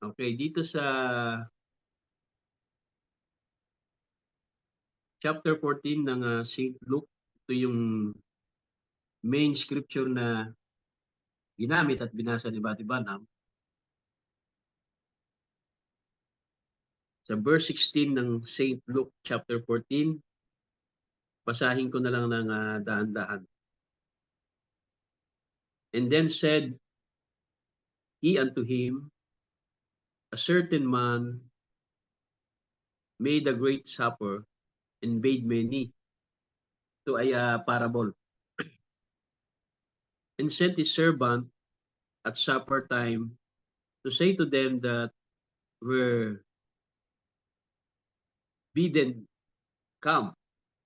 Okay, dito sa chapter 14 ng St. Luke, ito yung main scripture na ginamit at binasa ni Bati Banham. Sa verse 16 ng St. Luke chapter 14, basahin ko na lang ng dahan-dahan. And then said he unto him, a certain man made a great supper and bade many. Ito ay parable. And sent his servant at supper time to say to them that were bidden, come,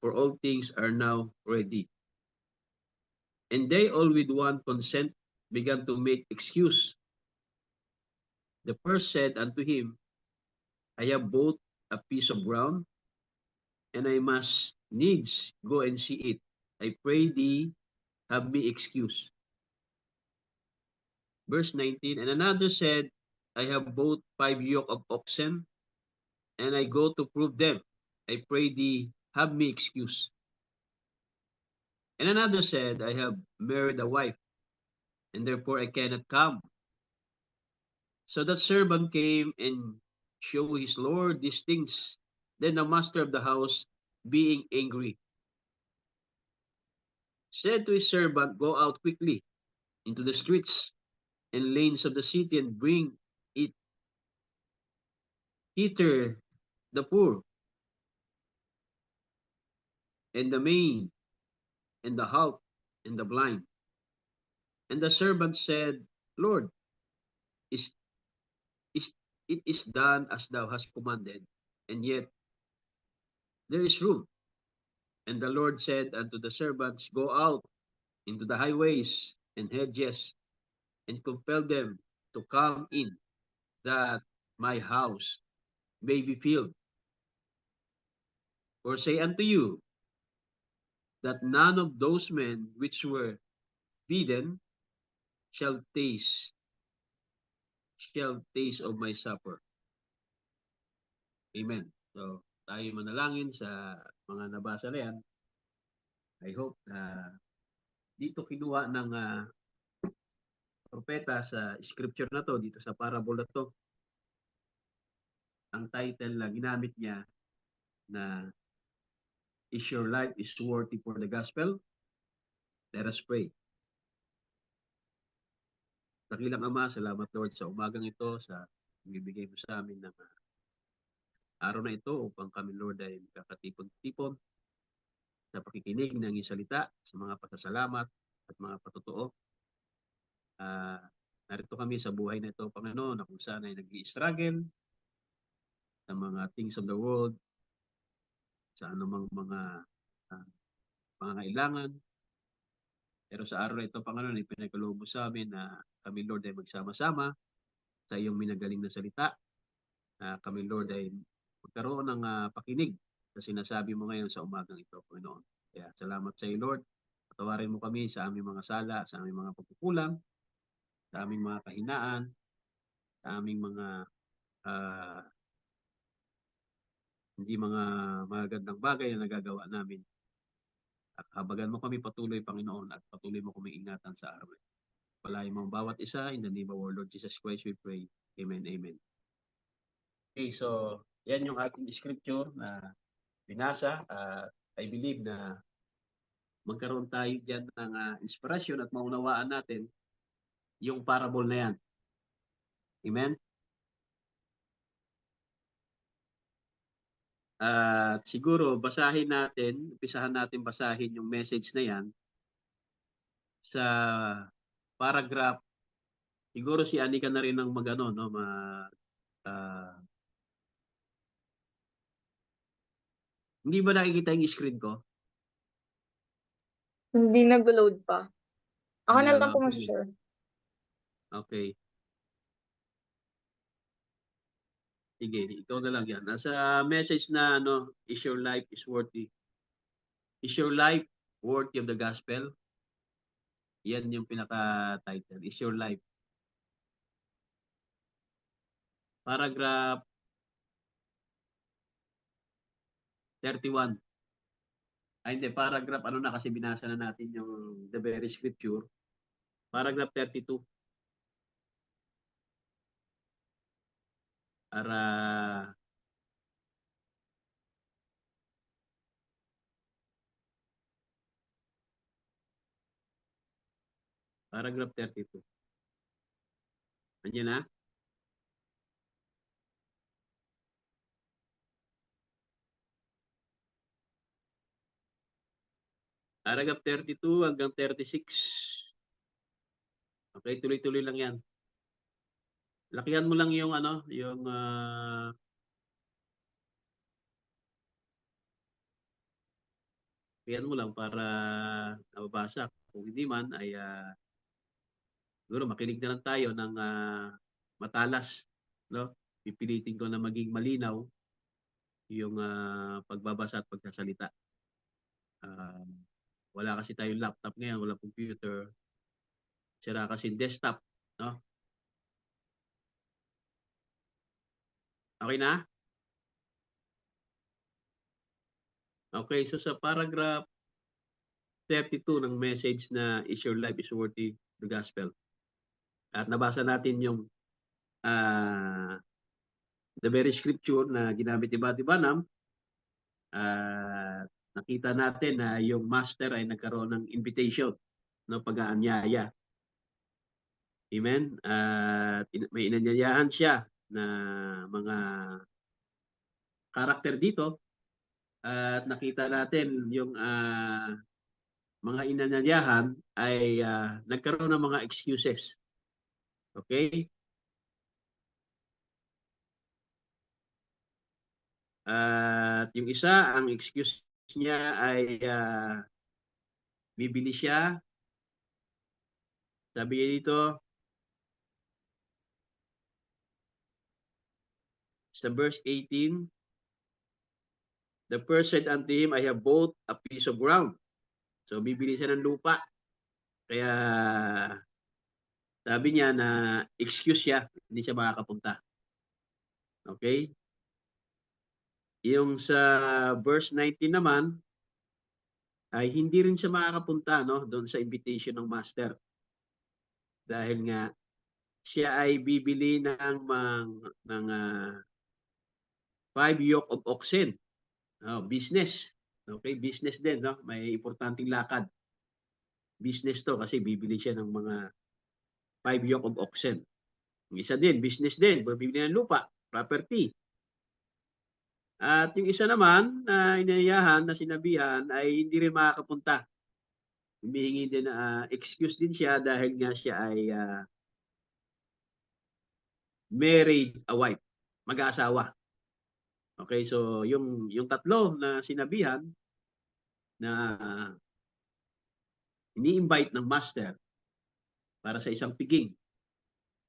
for all things are now ready. And they all with one consent began to make excuse. The first said unto him, I have bought a piece of ground, and I must needs go and see it. I pray thee, have me excuse. Verse 19, and another said, I have bought 5 yoke of oxen, and I go to prove them. I pray thee, have me excuse. And another said, I have married a wife, and therefore I cannot come. So that servant came and showed his lord these things. Then the master of the house, being angry, said to his servant, go out quickly into the streets and lanes of the city and bring it hither the poor and the maimed and the halt and the blind. And the servant said, Lord, is, is it is done as thou hast commanded, and yet there is room. And the Lord said unto the servants, go out into the highways and hedges, and compel them to come in, that my house may be filled. For say unto you, that none of those men which were bidden shall taste of my supper. Amen. So, tayo manalangin sa mga nabasa na yan. I hope dito kinuha ng propeta sa scripture na to, dito sa parable na to, ang title na ginamit niya na is your life is worthy for the gospel? Let us pray. Dakilang Ama, salamat Lord sa umagang ito, sa ibibigay mo sa amin ng araw na ito upang kami Lord ay makakatipon-tipon sa pakikinig ng iyong salita, sa mga pasasalamat at mga patutuo. Narito kami sa buhay na ito, Panginoon, na kung saan ay nag-i-struggle sa mga things of the world, sa anumang mga pangangailangan. Pero sa araw na ito, Panginoon, ipinagkaloob mo sa amin na kami, Lord, ay magsama-sama sa iyong minagaling na salita. Kami, Lord, ay magkaroon ng pakinig sa sinasabi mo ngayon sa umagang ito, Panginoon. Kaya salamat sa iyo, Lord. Patawarin mo kami sa aming mga sala, sa aming mga pagkukulang, sa aming mga kahinaan, sa aming mga hindi mga magagandang bagay na nagagawa namin. At habagan mo kami patuloy, Panginoon, at patuloy mo kami ingatan sa araw. Palain mo ang bawat isa. In the name of our Lord Jesus Christ, we pray. Amen, amen. Okay, so yan yung ating scripture na binasa. I believe na magkaroon tayo dyan ng inspirasyon at maunawaan natin yung parable na yan. Amen? Siguro umpisahan natin basahin yung message na yan sa paragraph. Siguro si Anika na rin ang magano, no, hindi ba nakikita yung screen ko? Hindi nag-load pa. Ako na lang po mag-share. Okay. Sige, ikaw na lang yan. Nasa message na is your life is worthy? Is your life worthy of the gospel? Yan yung pinaka-title. Is your life? paragraph 31. Ay hindi, paragraph ano na kasi binasa na natin yung the very scripture. Paragraph 32. Para paragraph 32. Andiyan na? Paragraph 32 hanggang 36. Okay, tuloy-tuloy lang yan. Lakihan mo lang yung ano, yung lakihan mo lang para nababasa. Kung hindi man ay siguro makinig na lang tayo ng matalas, no? Pipilitin ko na maging malinaw yung pagbabasa at pagsasalita. Wala kasi tayong laptop ngayon, wala computer. Sira kasi desktop, no? Okay na? Okay, so sa paragraph 32 ng message na is your life is worthy the gospel. At nabasa natin yung the very scripture na ginamit ni Buddy Branham. Nakita natin na yung master ay nagkaroon ng invitation, no, pag-aanyaya. Amen? May inanyayahan siya na mga karakter dito. At nakita natin yung mga inanyayahan ay nagkaroon ng mga excuses. Okay? At yung isa, ang excuse niya ay bibili siya. Sabi niya dito, sa verse 18, the first said unto him, I have bought a piece of ground. So bibili siya ng lupa. Kaya sabi niya na excuse siya, hindi siya makakapunta. Okay? Yung sa verse 19 naman, ay hindi rin siya makakapunta, no, doon sa invitation ng master. Dahil nga siya ay bibili ng 5 yoke of oxen. Business. Okay, business din, no? May importanteng lakad. Business to kasi bibili siya ng mga 5 yoke of oxen. Yung isa din, business din, bibili ng lupa, property. At yung isa naman na inayahan, na sinabihan, ay hindi rin makakapunta. Humihingi din na excuse din siya dahil nga siya ay married a wife, mag-aasawa. Okay, so yung tatlo na sinabihan na ini-invite ng master para sa isang piging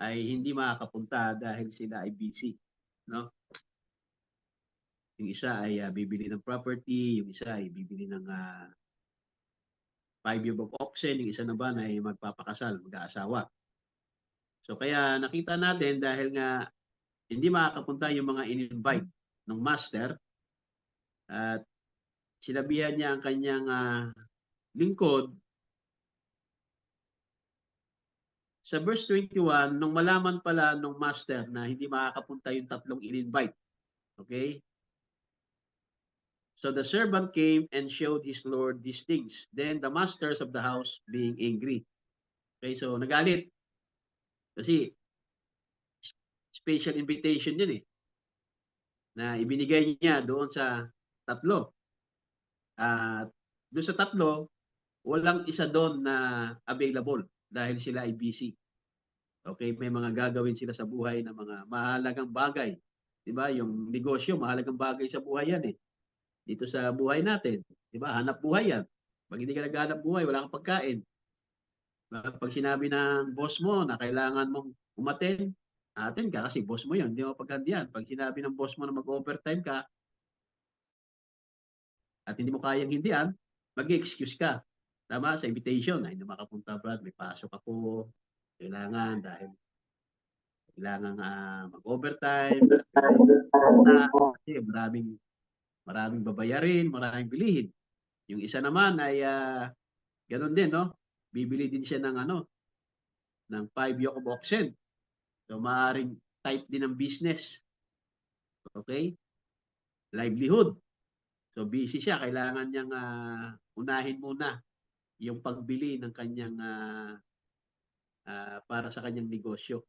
ay hindi makakapunta dahil sila ay busy, no? Yung isa ay bibili ng property, yung isa ay bibili ng 5 yoke of oxen, yung isa naman ay magpapakasal, mag-aasawa. So kaya nakita natin dahil nga hindi makakapunta yung mga in-invite ng master at sinabihan niya ang kanyang lingkod. Sa verse 21, nung malaman pala nung master na hindi makakapunta yung tatlong in-invite. Okay? So the servant came and showed his lord these things. Then the masters of the house being angry. Okay, so nagalit. Kasi special invitation yun na ibinigay niya doon sa tatlo. At doon sa tatlo, walang isa doon na available dahil sila ay busy. Okay, may mga gagawin sila sa buhay na mga mahalagang bagay. 'Di ba? Yung negosyo, mahalagang bagay sa buhay yan Dito sa buhay natin, 'di ba? Hanap buhay yan. Pag hindi ka naghahanap buhay, wala kang pagkain. Pag sinabi ng boss mo na kailangan mong umattend, attend ka kasi boss mo yan, hindi mo paghandian. Pag sinabi ng boss mo na mag-overtime ka at hindi mo kayang hindian, mag-excuse ka. Tama, sa invitation, ay hindi makapunta Brad, may pasok ako, kailangan dahil kailangang mag-overtime, kasi maraming babayarin, maraming bilihin. Yung isa naman ay gano'n din, no? Bibili din siya ng 5 yoke of oxen. So maaaring type din ng business. Okay? Livelihood. So busy siya, kailangan niyang unahin muna yung pagbili ng kanyang para sa kanyang negosyo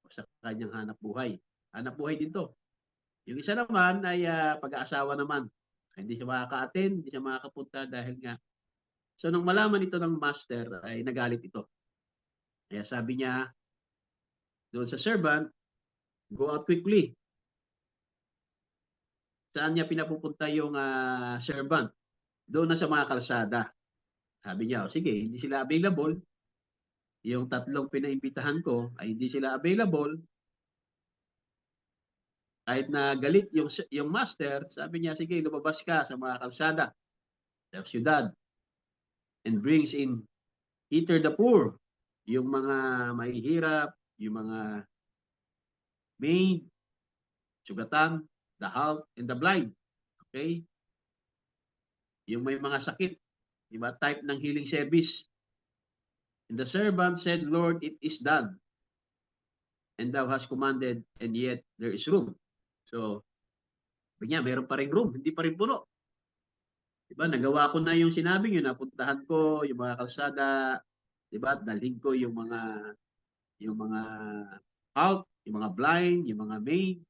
o sa kanyang hanap buhay. Hanap buhay din 'to. Yung isa naman ay pag-aasawa naman. Hindi siya makaka-attend, hindi siya makakapunta dahil nga. So nung malaman ito ng master ay nagalit ito. Kaya sabi niya doon sa servant, go out quickly. Saan niya pinapupunta yung servant? Doon na sa mga kalsada. Sabi niya, sige, hindi sila available. Yung 3 pinaimbitahan ko ay hindi sila available. Kahit na galit yung master, sabi niya, sige, lumabas ka sa mga kalsada, sa syudad, and brings in either the poor, yung mga mahihirap, yung mga maid, sugatan, the halt, and the blind. Okay? Yung may mga sakit, diba? Type ng healing service. And the servant said, Lord, it is done. And thou hast commanded, and yet there is room. So, sabi niya, meron pa rin room, hindi pa rin puno. Diba? Nagawa ko na yung sinabi niyo, napuntahan ko yung mga kalsada, diba? Dalhin ko yung mga halt, yung mga blind, yung mga maid.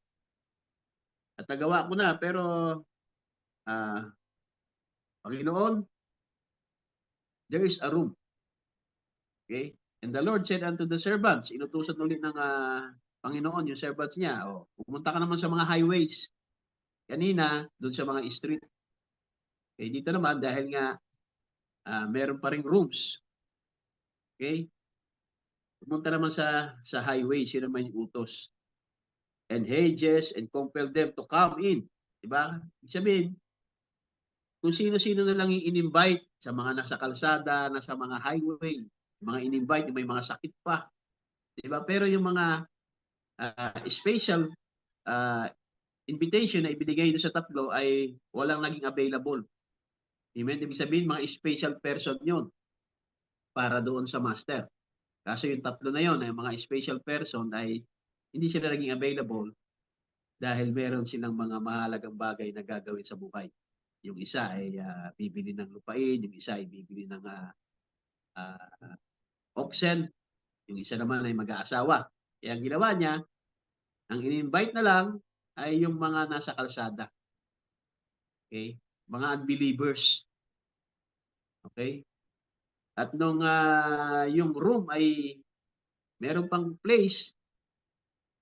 At nagawa ko na, pero Panginoon, there is a room. Okay? And the Lord said unto the servants, inutusan ulit ng Panginoon yung servants niya, pumunta ka naman sa mga highways. Kanina, doon sa mga street. Okay, dito naman, dahil nga meron pa ring rooms. Okay? Pumunta naman sa highways, yun naman yung utos. And hedges, and compel them to come in. Diba? Ibig sabihin, kung sino-sino na lang i-invite sa mga nasa kalsada, nasa mga highway, mga in-invite, yung may mga sakit pa. Diba? Pero yung mga special invitation na ibinigay doon sa 3 ay walang naging available. Amen? Ibig sabihin, mga special person yun para doon sa master. Kaso yung 3 na yun, ay mga special person ay hindi sila naging available dahil meron silang mga mahalagang bagay na gagawin sa buhay. Yung isa ay bibili ng lupain, yung isa ay bibili ng oxen, yung isa naman ay mag-aasawa. Kaya ang ginawa niya, ang in-invite na lang ay yung mga nasa kalsada. Okay? Mga unbelievers. Okay? At nung yung room ay meron pang place,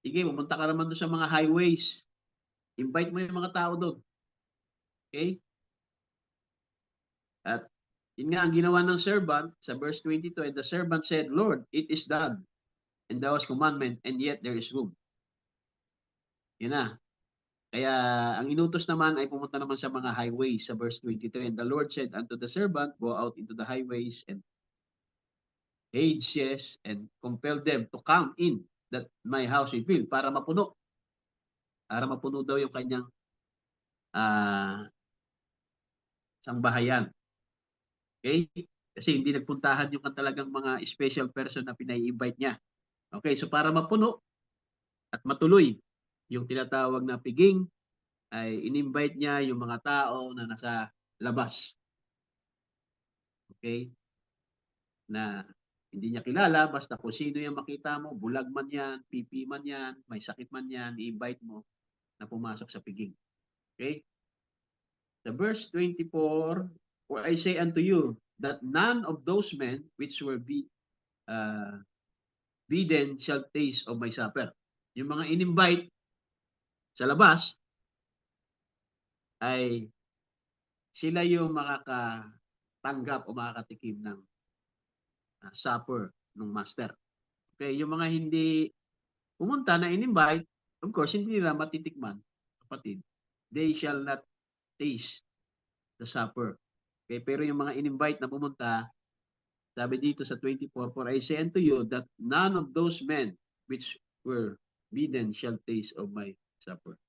sige, pumunta ka naman doon sa mga highways. Invite mo yung mga tao doon. Okay? At yun nga ang ginawa ng servant sa verse 22, and the servant said, Lord, it is done, and thou hast commandment, and yet there is room. Yun na. Kaya ang inutos naman ay pumunta naman sa mga highways sa verse 23. And the Lord said unto the servant, go out into the highways and hedges and compel them to come in that my house will fill. Para mapuno. Para mapuno daw yung kanyang sangbahayan. Okay? Kasi hindi nagpuntahan yung talagang mga special person na pinai-invite niya. Okay, so para mapuno at matuloy yung tinatawag na piging, ay in-invite niya yung mga tao na nasa labas. Okay? Na hindi niya kilala, basta kung sino yung makita mo, bulag man yan, pipi man yan, may sakit man yan, i-invite mo na pumasok sa piging. Okay? The verse 24, for I say unto you, that none of those men which were bidden shall taste of my supper. Yung mga in-invite sa labas, ay sila yung makakatanggap o makakatikim ng supper ng master. Okay, yung mga hindi pumunta na in-invite, of course, hindi nila matitikman, kapatid. They shall not taste the supper. Okay, pero yung mga in-invite na pumunta, sabi dito sa 24, for I say unto you that none of those men which were bidden shall taste of my supper.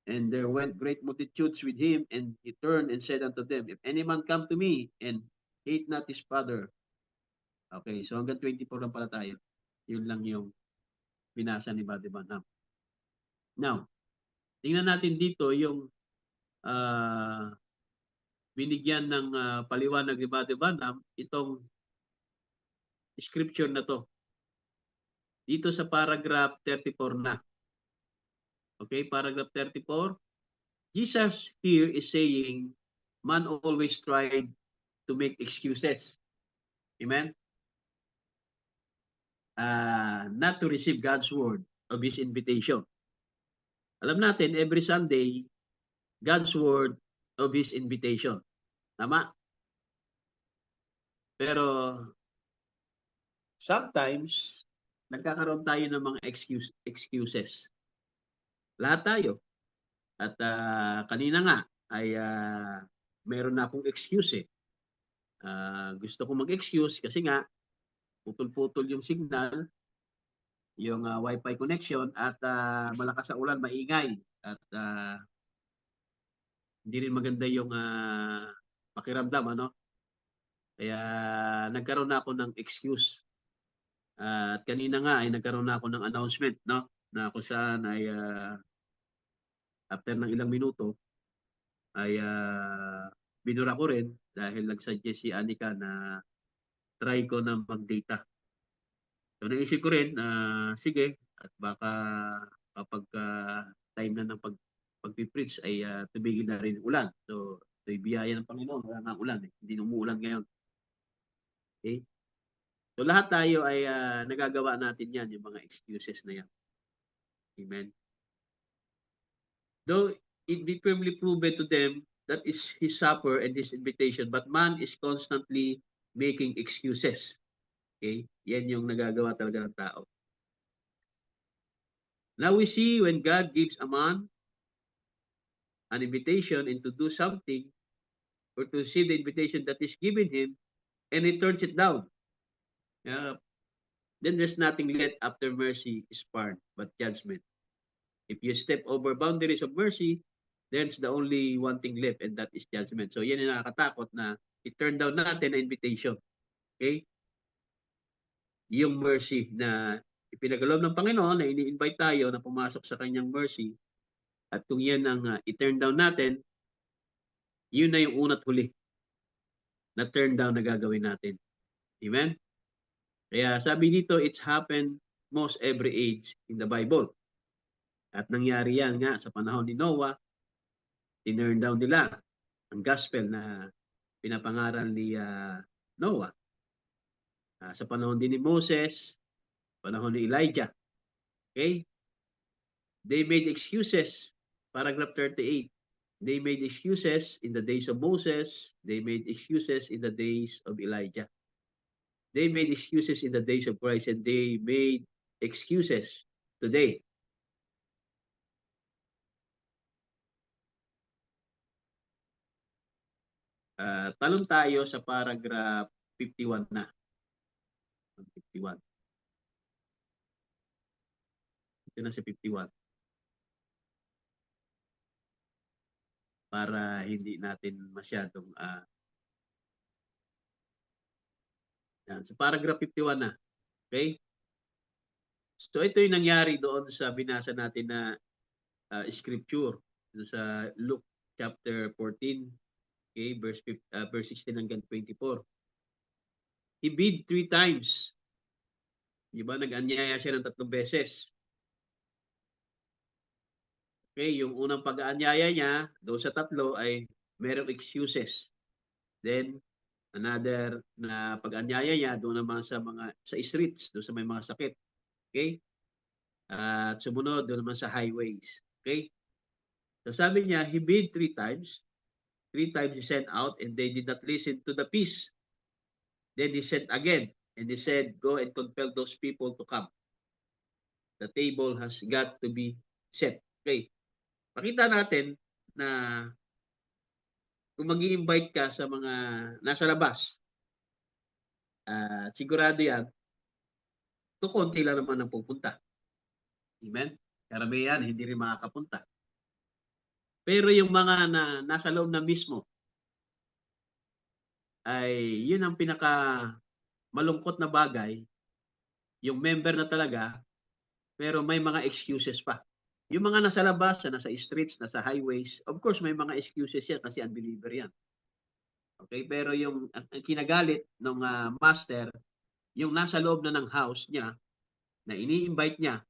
And there went great multitudes with him, and he turned and said unto them, If any man come to me and hate not his father. Okay, so hanggang 24 lang pala tayo. Yun lang yung binasa ni Brother Branham. Now, tingnan natin dito yung binigyan ng paliwanag ni Brother Branham itong scripture na to. Dito sa paragraph 34 na. Okay, paragraph 34. Jesus here is saying, man always tried to make excuses. Amen? Not to receive God's word of His invitation. Alam natin, every Sunday, God's word of His invitation. Tama? Pero, sometimes, nagkakaroon tayo ng mga excuses. Lahat tayo. At kanina nga, ay meron na akong excuse eh. Gusto ko mag-excuse kasi nga, putol-putol yung signal, yung wifi connection, at malakas ang ulan, maingay. At hindi rin maganda yung pakiramdam, ano? Kaya nagkaroon na ako ng excuse. At kanina nga ay nagkaroon na ako ng announcement, no? Na kung saan ay after ng ilang minuto ay binura ko rin dahil nag-suggest si Anika na try ko na mag-data. So naisip ko rin, sige, at baka kapag time na ng pag-preach ay tumigil na rin ulan. So ito'y biyaya ng Panginoon, wala nga ulan eh. Hindi umuulan ngayon. Okay? So lahat tayo ay nagagawa natin yan, yung mga excuses na yan. Amen. Though it be firmly proven to them that is his supper and his invitation, but man is constantly making excuses. Okay? Yan yung nagagawa talaga ng tao. Now we see when God gives a man an invitation and to do something or to receive the invitation that is given him and he turns it down. Then there's nothing left after mercy is part but judgment. If you step over boundaries of mercy, there's the only one thing left and that is judgment. So yan yung nakakatakot na i-turn down natin ang invitation. Okay? Yung mercy na ipinagalob ng Panginoon na ini-invite tayo na pumasok sa kanyang mercy at kung yan ang i-turn down natin, yun na yung una't huli na turn down na gagawin natin. Amen? Kaya sabi dito, it's happened most every age in the Bible. At nangyari yan nga sa panahon ni Noah, tinurn down nila ang gospel na pinapangaral ni Noah. Sa panahon din ni Moses, panahon ni Elijah. Okay? They made excuses. Paragraph 38. They made excuses in the days of Moses. They made excuses in the days of Elijah. They made excuses in the days of Christ and they made excuses today. Talon tayo sa paragraph 51 na. 51. Ito na si 51. Para hindi natin masyadong yan. So paragraph 51 na. Okay? So ito yung nangyari doon sa binasa natin na scripture sa Luke chapter 14, okay, verse 16 hanggang 24. He bid 3 times. Di ba? Nag-anyaya siya ng 3 beses. Okay, yung unang pag-aanyaya niya, doon sa 3 ay merong excuses. Then, another na pag-anyaya niya, doon naman sa streets, doon sa may mga sakit. Okay? At sumunod, doon naman sa highways. Okay? So sabi niya, he bid 3 times. 3 times he sent out and they did not listen to the peace. Then he sent again and he said, go and compel those people to come. The table has got to be set. Okay. Pakita natin na kung mag-i-invite ka sa mga nasa labas, sigurado yan, konti lang naman ang pupunta. Amen? Karamihan, hindi rin makakapunta. Pero yung mga nasa loob na mismo, ay yun ang pinaka malungkot na bagay, yung member na talaga, pero may mga excuses pa. Yung mga nasa labas, nasa streets, nasa highways, of course may mga excuses yan kasi unbeliever yan. Okay, pero yung ang kinagalit ng master, yung nasa loob na ng house niya, na ini-invite niya,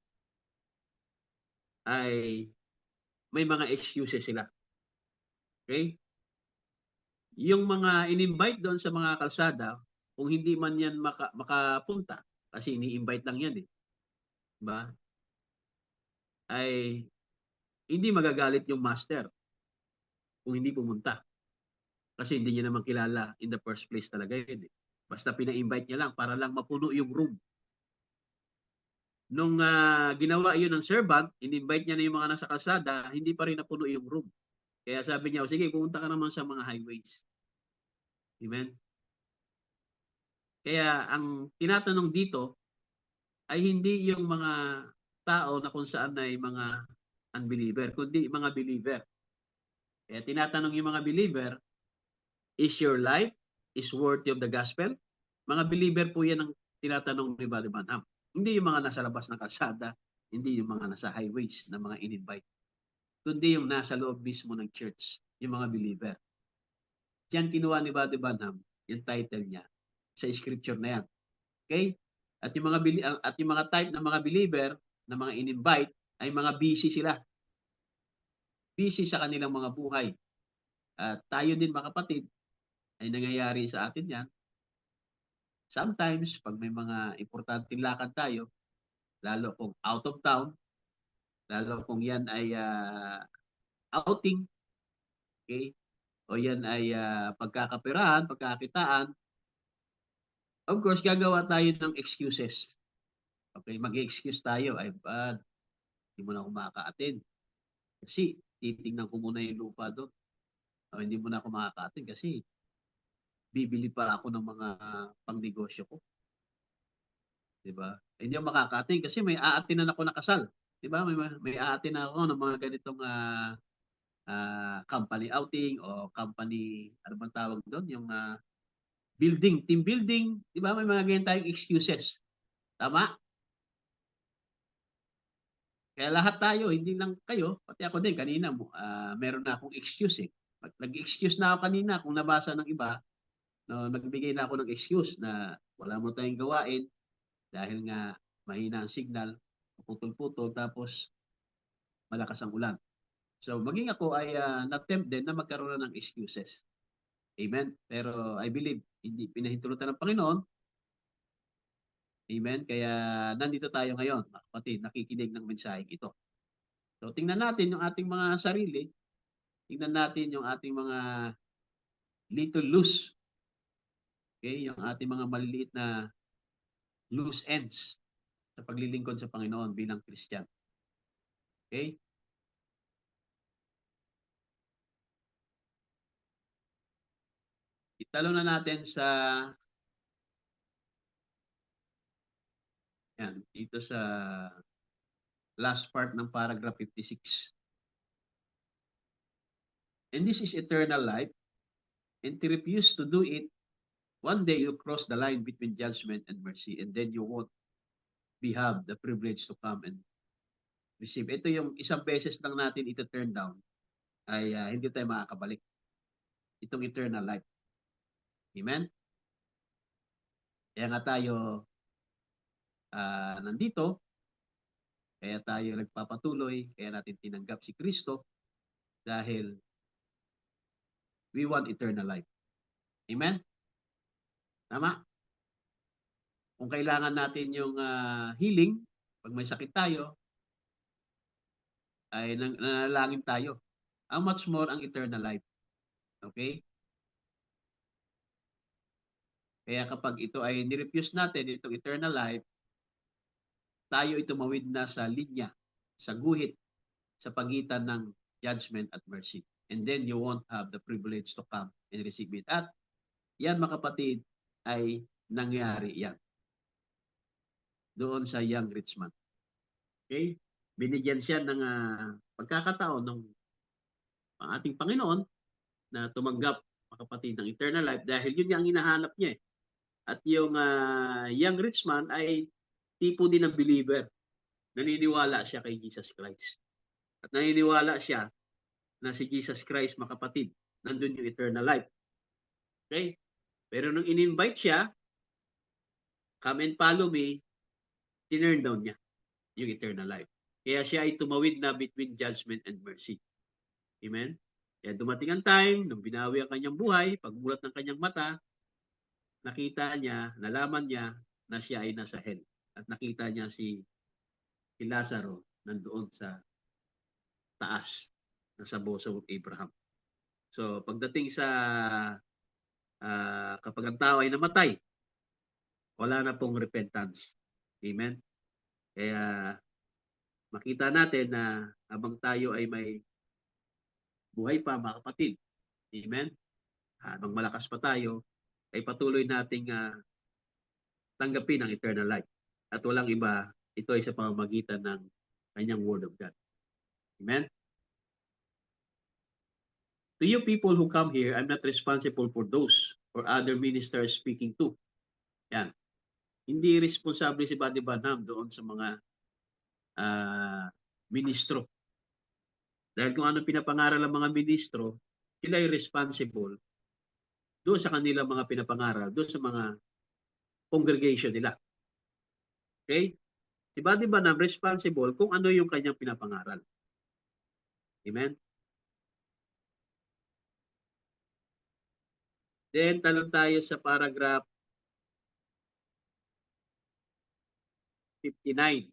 ay may mga excuses sila. Okay? Yung mga in-invite doon sa mga kalsada, kung hindi man yan makapunta, kasi ini-invite lang yan eh, diba? Ay hindi magagalit yung master kung hindi pumunta. Kasi hindi niya naman kilala in the first place talaga yun eh. Basta pina-invite niya lang para lang mapuno yung room. Nung ginawa yun ng servant, in-invite niya na yung mga nasa kalsada, hindi pa rin napuno yung room. Kaya sabi niya, sige, pumunta ka naman sa mga highways. Amen? Kaya ang tinatanong dito ay hindi yung mga tao na kung saan ay mga unbeliever, kundi mga believer. Kaya tinatanong yung mga believer, is your life is worthy of the gospel? Mga believer po yan ang tinatanong ni Brother Branham. Hindi yung mga nasa labas ng kalsada, hindi yung mga nasa highways na mga in-invite, kundi yung nasa loob mismo ng church, yung mga believer. Diyan kinuha ni Brother Branham yung title niya sa scripture na yan. Okay? At yung mga type ng mga believer na mga in-invite ay mga busy sila. Busy sa kanilang mga buhay. At tayo din mga kapatid ay nangyayari sa atin yan. Sometimes, pag may mga importanteng lakad tayo, lalo kung out of town, lalo kung yan ay outing, okay? O yan ay pagkakaperahan, pagkakitaan, of course, gagawa tayo ng excuses. Okay, mag-excuse tayo, ay bad, hindi mo na ako makaka-attend. Kasi titingnan ko muna yung lupa doon. O hindi mo na ako makaka-attend kasi bibili pa ako ng mga pangnegosyo ko. Diba? Hindi ako makaka-attend kasi may a-attendan ako na kasal. Diba? May a-attend ako ng mga ganitong company outing o company, ano bang tawag doon? Yung building, team building. Diba? May mga ganyan tayong excuses. Tama? Kaya lahat tayo, hindi lang kayo, pati ako din kanina, meron na akong excuse eh. Nag-excuse na ako kanina kung nabasa ng iba, no, nagbigay na ako ng excuse na wala mo tayong gawain dahil nga mahina ang signal, putol-putol, tapos malakas ang ulan. So maging ako ay na-tempt din na magkaroon na ng excuses. Amen? Pero I believe, hindi pinahintulutan ng Panginoon. Amen? Kaya nandito tayo ngayon, mga kapatid, nakikinig ng mensaheng ito. So tingnan natin yung ating mga sarili, tingnan natin yung ating mga little loose, okay? Yung ating mga maliliit na loose ends sa paglilingkod sa Panginoon bilang Christian. Okay? Italo na natin sa yan, dito sa last part ng paragraph 56. And this is eternal life, and to refuse to do it, one day you cross the line between judgment and mercy, and then you won't have the privilege to come and receive. Ito yung isang beses lang natin ito turn down, ay hindi tayo makakabalik. Itong eternal life. Amen? Kaya nga tayo nandito, kaya tayo nagpapatuloy, kaya natin tinanggap si Kristo dahil we want eternal life. Amen? Tama? Kung kailangan natin yung healing, pag may sakit tayo, ay nanalangin tayo. How much more ang eternal life? Okay? Kaya kapag ito ay nirefuse natin, itong eternal life, tayo ay tumawid na sa linya, sa guhit, sa pagitan ng judgment at mercy. And then you won't have the privilege to come and receive it. At yan mga kapatid, ay nangyari yan doon sa young rich man. Okay? binigyan siya ng pagkakataon ng ating Panginoon na tumanggap, mga kapatid, ng eternal life dahil yun ang hinahanap niya eh. At yung young rich man ay tipo din ng believer. Naniniwala siya kay Jesus Christ. At naniniwala siya na si Jesus Christ, mga kapatid, nandun yung eternal life. Okay? Pero nung in-invite siya, come and follow me, tinurn down niya yung eternal life. Kaya siya ay tumawid na between judgment and mercy. Amen? Kaya dumating ang time, nung binawi ang kanyang buhay, pagmulat ng kanyang mata, nakita niya, nalaman niya na siya ay nasa hell. At nakita niya si Lazaro nandoon sa taas, nasa boso ng Abraham. So, pagdating sa kapag ang tao ay namatay, wala na pong repentance. Amen? Kaya makita natin na habang tayo ay may buhay pa, mga kapatid, amen? Habang malakas pa tayo, ay patuloy nating tanggapin ang eternal life. At walang iba, ito ay sa pamamagitan ng kanyang Word of God. Amen? To you people who come here, I'm not responsible for those or other ministers speaking to. Yan. Hindi responsable si Buddy Branham doon sa mga ministro. Dahil kung ano pinapangaral ang mga ministro, sila ay responsible doon sa kanilang mga pinapangaral, doon sa mga congregation nila. Okay? Si Buddy Branham responsible kung ano yung kanyang pinapangaral. Amen? Then, talon tayo sa paragraph 59.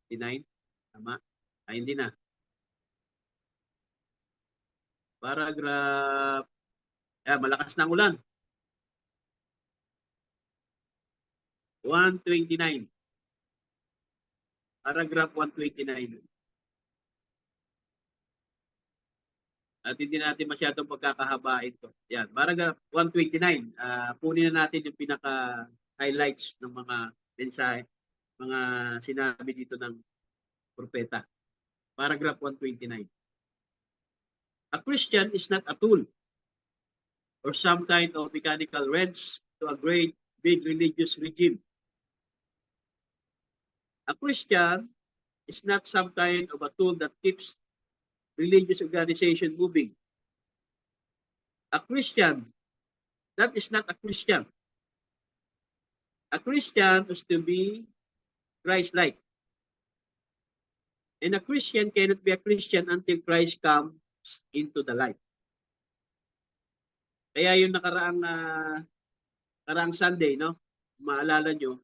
59? Tama? Ay, hindi na. Paragraph, malakas na ang ulan. 129. Paragraph 129. At hindi natin masyadong pagkakahabain ito. Yan, paragraph 129. Punin na natin yung pinaka-highlights ng mga mensahe, mga sinabi dito ng propeta. Paragraph 129. A Christian is not a tool or some kind of mechanical wrench to a great big religious regime. A Christian is not some kind of a tool that keeps religious organization moving. A Christian, that is not a Christian. A Christian is to be Christ-like. And a Christian cannot be a Christian until Christ comes into the life. Kaya yung nakaraang Sunday, no? Maalala nyo,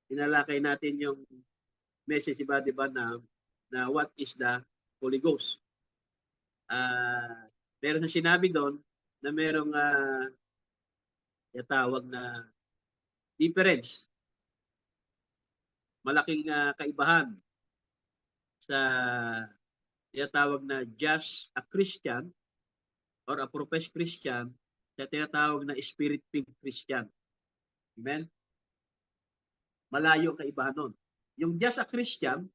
inalakay natin yung message, iba diba, na what is the Holy Ghost. Meron na sinabi doon na merong tawag na difference. Malaking kaibahan sa tinatawag na just a Christian or a professed Christian sa tinatawag na spirit-filled Christian. Amen? Malayo ang kaibahan nun. Yung just a Christian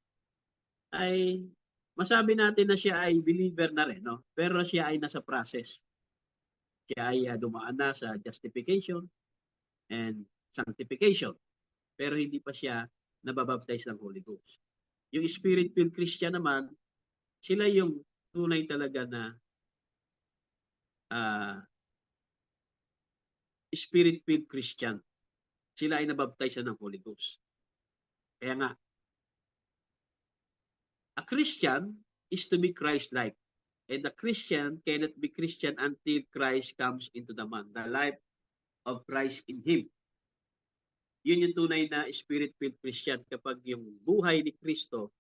ay masabi natin na siya ay believer na rin, no? Pero siya ay nasa process. Siya ay dumaan na sa justification and sanctification. Pero hindi pa siya nababaptize ng Holy Ghost. Yung spirit-filled Christian naman, sila yung tunay talaga na spirit-filled Christian. Sila ay nabaptize ng Holy Ghost. Kaya nga, a Christian is to be Christ-like. And a Christian cannot be Christian until Christ comes into the man. The life of Christ in him. Yun yung tunay na spirit-filled Christian. Kapag yung buhay ni Kristo,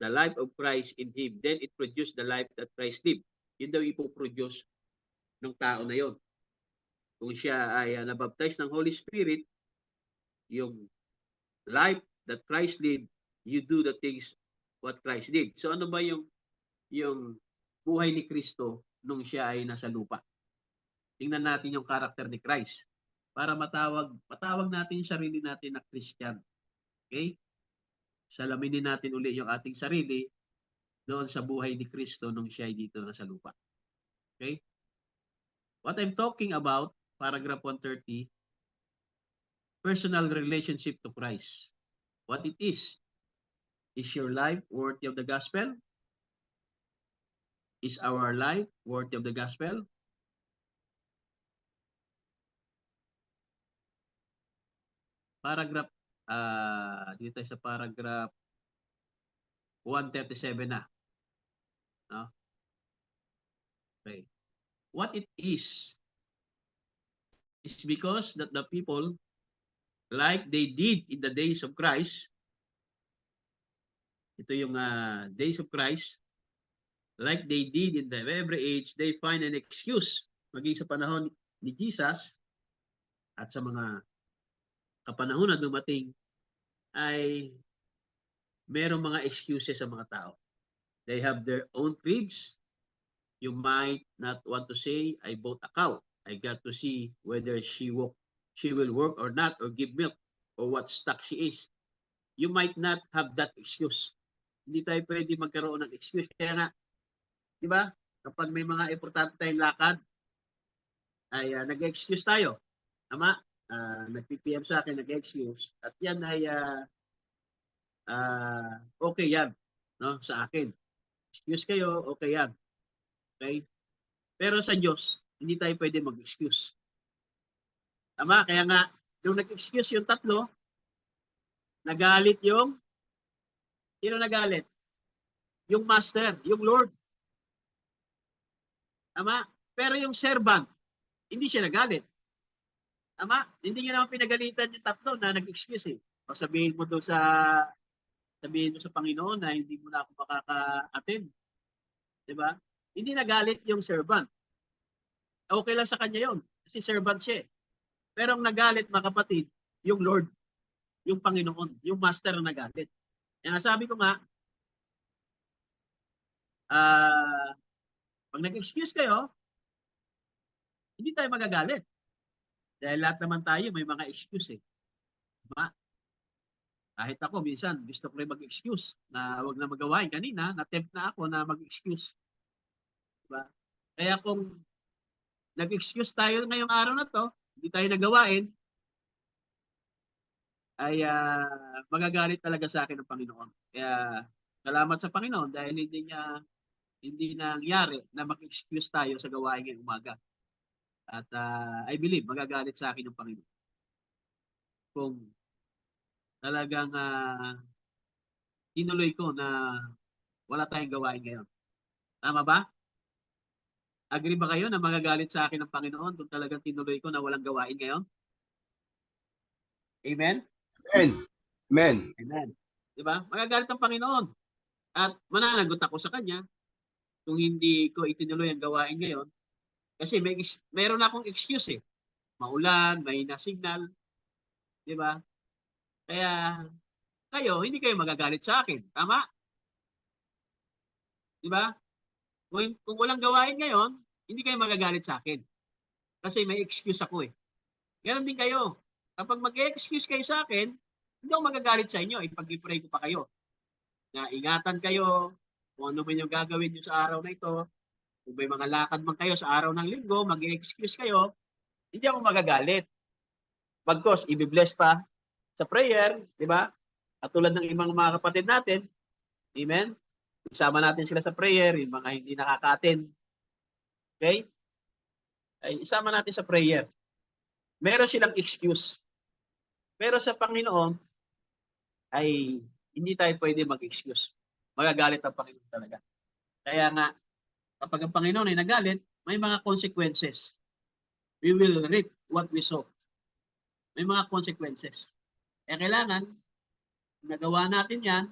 the life of Christ in him, then it produces the life that Christ lived. Yun daw ipoproduce ng tao na yon. Kung siya ay nabaptize ng Holy Spirit, yung life that Christ lived, you do the things what Christ did. So ano ba yung buhay ni Kristo nung siya ay nasa lupa? Tingnan natin yung karakter ni Christ para matawag natin yung sarili natin na Christian. Okay? Salaminin natin uli yung ating sarili doon sa buhay ni Kristo nung siya ay dito na sa lupa. Okay? What I'm talking about, paragraph 130, personal relationship to Christ. What it is your life worthy of the gospel? Is our life worthy of the gospel? Paragraph, dito tayo sa paragraph 137 na. No? Okay. What it is because that the people, like they did in the days of Christ, ito yung days of Christ, like they did in the every age, they find an excuse. Maging sa panahon ni Jesus at sa mga kapanahon na dumating ay merong mga excuses sa mga tao. They have their own creeds. You might not want to say, I bought a cow. I got to see whether she will work or not, or give milk, or what stock she is. You might not have that excuse. Hindi tayo pwede magkaroon ng excuse. Kaya nga, di ba, kapag may mga importante tayong lakad, ay nag-excuse tayo. Tama? Nag-PPM sa akin, nag-excuse. At yan ay okay yan, no, sa akin. Excuse kayo, okay yan. Okay? Pero sa Diyos, hindi tayo pwede mag-excuse. Tama? Kaya nga, nung nag-excuse yung tatlo, nagalit yung, sino nagalit? Yung master, yung Lord. Tama? Pero yung servant, hindi siya nagalit. Tama? Hindi niya naman pinagalitan yung tatlo na nag-excuse eh. O sabihin mo sa Panginoon na hindi mo na ako makaka-attend. Diba? Hindi nagalit yung servant. Okay lang sa kanya yon, kasi servant siya. Pero ang nagalit, mga kapatid, yung Lord, yung Panginoon, yung master ang nagalit. Kaya sabi ko nga, pag nag-excuse kayo, hindi tayo magagalit. Dahil lahat naman tayo may mga excuse eh. Diba? Kahit ako, minsan, gusto ko rin mag-excuse na wag na magawain. Kanina, na-tempt na ako na mag-excuse. Diba? Kaya kung nag-excuse tayo ngayong araw na to, hindi tayo nagawain, ay magagalit talaga sa akin ng Panginoon. Kaya salamat sa Panginoon dahil hindi nangyari na mag-excuse tayo sa gawain ngayong umaga. At I believe magagalit sa akin ng Panginoon kung talagang tinuloy ko na wala tayong gawain ngayon. Tama ba? Agree ba kayo na magagalit sa akin ng Panginoon kung talagang tinuloy ko na walang gawain ngayon? Amen? Amen. Amen. Amen. Diba? Magagalit ang Panginoon. At mananagot ako sa Kanya kung hindi ko itinuloy ang gawain ngayon. Kasi meron akong excuse eh. Maulan, may signal. Diba? Kaya hindi kayo magagalit sa akin. Tama? Diba? Kung walang gawain ngayon, hindi kayo magagalit sa akin. Kasi may excuse ako eh. Ganon din kayo. Kapag mag-excuse kayo sa akin, hindi ako magagalit sa inyo. Ipag-pray ko pa kayo. Na ingatan kayo kung ano man yung gagawin nyo sa araw na ito. Kung may mga lakad man kayo sa araw ng linggo, mag-excuse kayo, hindi ako magagalit. Bagkos, i-bless pa sa prayer, di ba? At tulad ng ibang mga kapatid natin, amen? Isama natin sila sa prayer, yung mga hindi nakaka-attend. Okay? Ay, isama natin sa prayer. Meron silang excuse. Pero sa Panginoon, ay hindi tayo pwede mag-excuse. Magagalit ang Panginoon talaga. Kaya nga, kapag ang Panginoon ay nagalit, may mga consequences. We will reap what we sow. May mga consequences. Kaya kailangan, nagawa natin yan,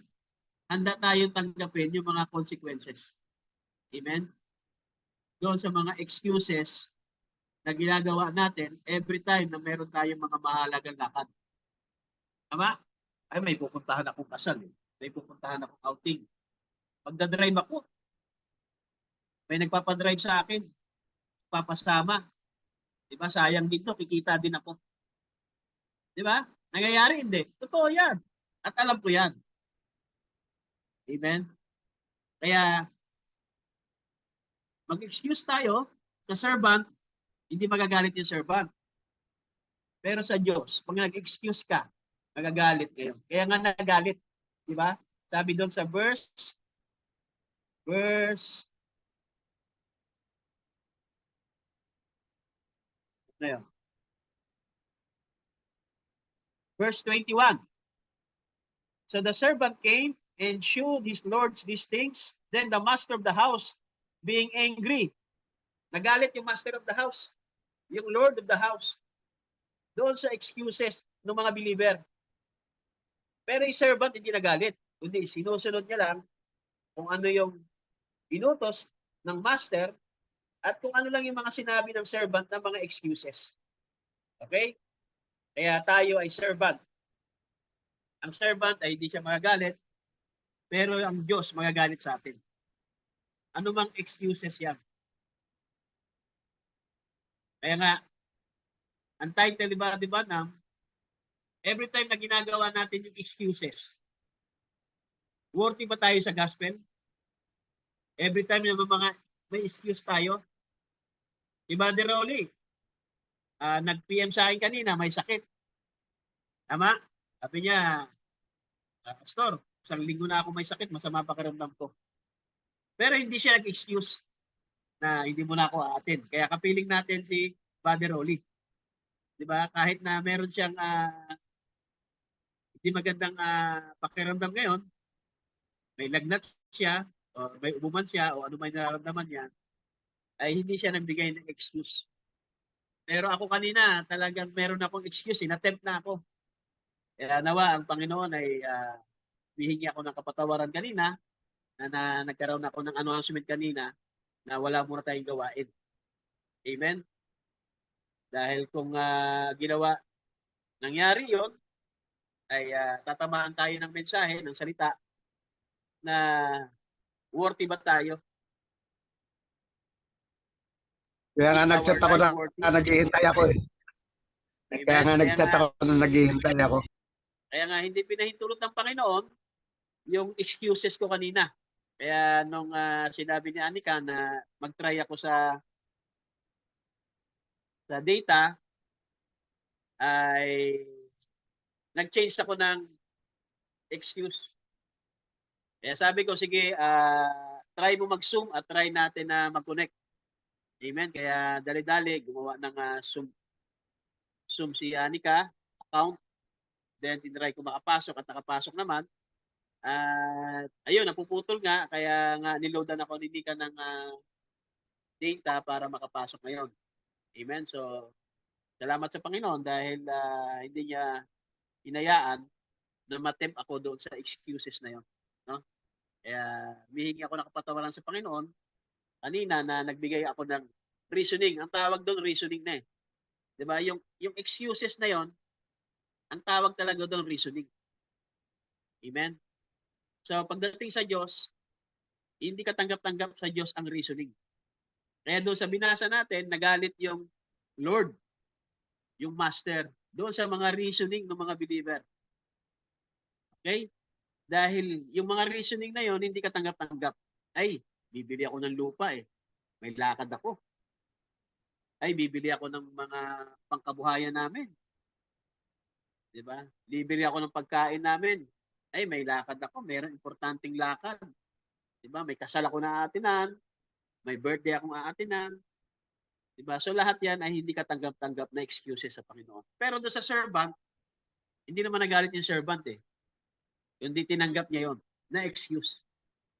handa tayong tanggapin yung mga consequences. Amen? Doon sa mga excuses na ginagawa natin every time na meron tayong mga mahalagang lakad. Tama? Ay, may pupuntahan akong kasal. Eh. May pupuntahan akong outing. Pagdadrive ako, may nagpapadrive sa akin. Papasama. Diba? Sayang dito, kikita din ako. Diba? Nangyayari, hindi. Totoo yan. At alam ko yan. Amen? Kaya, mag-excuse tayo sa servant, hindi magagalit yung servant. Pero sa Diyos, pag nag-excuse ka, magagalit kayo. Kaya nga nagalit. Di ba? Sabi doon sa verse na yun. Verse 21. So the servant came and shewed his lords these things. Then the master of the house, being angry, nagalit yung master of the house, yung lord of the house, doon sa excuses ng mga believer. Pero yung servant hindi nagalit, kundi sinusunod niya lang kung ano yung inutos ng master at kung ano lang yung mga sinabi ng servant na mga excuses. Okay? Kaya tayo ay servant. Ang servant ay hindi siya magagalit, pero ang Diyos magagalit sa atin. Ano mang excuses yan. Kaya nga, ang title, di ba, na every time na ginagawa natin yung excuses, worthy ba tayo sa gospel? Every time na may excuse tayo, diba, Brother Rolly, nag-PM sa akin kanina, may sakit. Tama? Sabi niya, Pastor, isang linggo na ako may sakit, masama pakiramdam ko. Pero hindi siya nag-excuse na hindi mo na ako aatin. Kaya kapiling natin si Brother Rolly. Diba? Kahit na meron siyang hindi magandang pakiramdam ngayon, may lagnat siya, o may umuman siya, o ano may nararamdaman niya, ay hindi siya nagbigay ng excuse. Pero ako kanina, talagang meron akong excuse, na-tempt na ako. Kaya nawa, ang Panginoon ay hihingi ako ng kapatawaran kanina, na nagkaroon ako ng announcement kanina, na wala muna tayong gawain. Amen? Dahil kung nangyari yon ay tatamaan tayo ng mensahe, ng salita, na worthy ba tayo? Kaya nga Is nag-chat our ako life na worthy? naghihintay ako eh. Amen? Kaya nga nag-chat ako na naghihintay ako. Kaya nga hindi pinahintulot ng Panginoon yung excuses ko kanina. Kaya nung sinabi ni Anika na mag-try ako sa data, ay nag-change ako ng excuse. Kaya sabi ko, sige, try mo mag-Zoom at try natin na mag-connect. Amen? Kaya dali-dali, gumawa ng Zoom si Anika, account. Then, tinry ko makapasok at nakapasok naman. Ayun, napuputol nga. Kaya nga, niloadan ako ni Nika ng data para makapasok ngayon. Amen? So, salamat sa Panginoon dahil hindi niya hinayaan na matempt ako doon sa excuses na yon. No? Kaya, mihingi ako ng kapatawaran sa Panginoon kanina na nagbigay ako ng reasoning. Ang tawag doon, reasoning na eh. Diba? Yung excuses na yon, ang tawag talaga doon, reasoning. Amen? So, pagdating sa Diyos, hindi ka tanggap-tanggap sa Diyos ang reasoning. Kaya doon sa binasa natin, nagalit yung Lord, yung Master, doon sa mga reasoning ng mga believer. Okay? Dahil yung mga reasoning na yon, hindi ka tanggap-tanggap. Ay, bibili ako ng lupa eh. May lakad ako. Ay, bibili ako ng mga pangkabuhayan namin. Diba? Bibili ako ng pagkain namin. Ay, may lakad ako. Meron importanteng lakad. Diba? May kasal ako na aatinan. May birthday akong aatinan. Diba? So lahat yan ay hindi katanggap-tanggap na excuses sa Panginoon. Pero doon sa servant, hindi naman nagalit yung servant eh. Hindi tinanggap niya yon na excuse.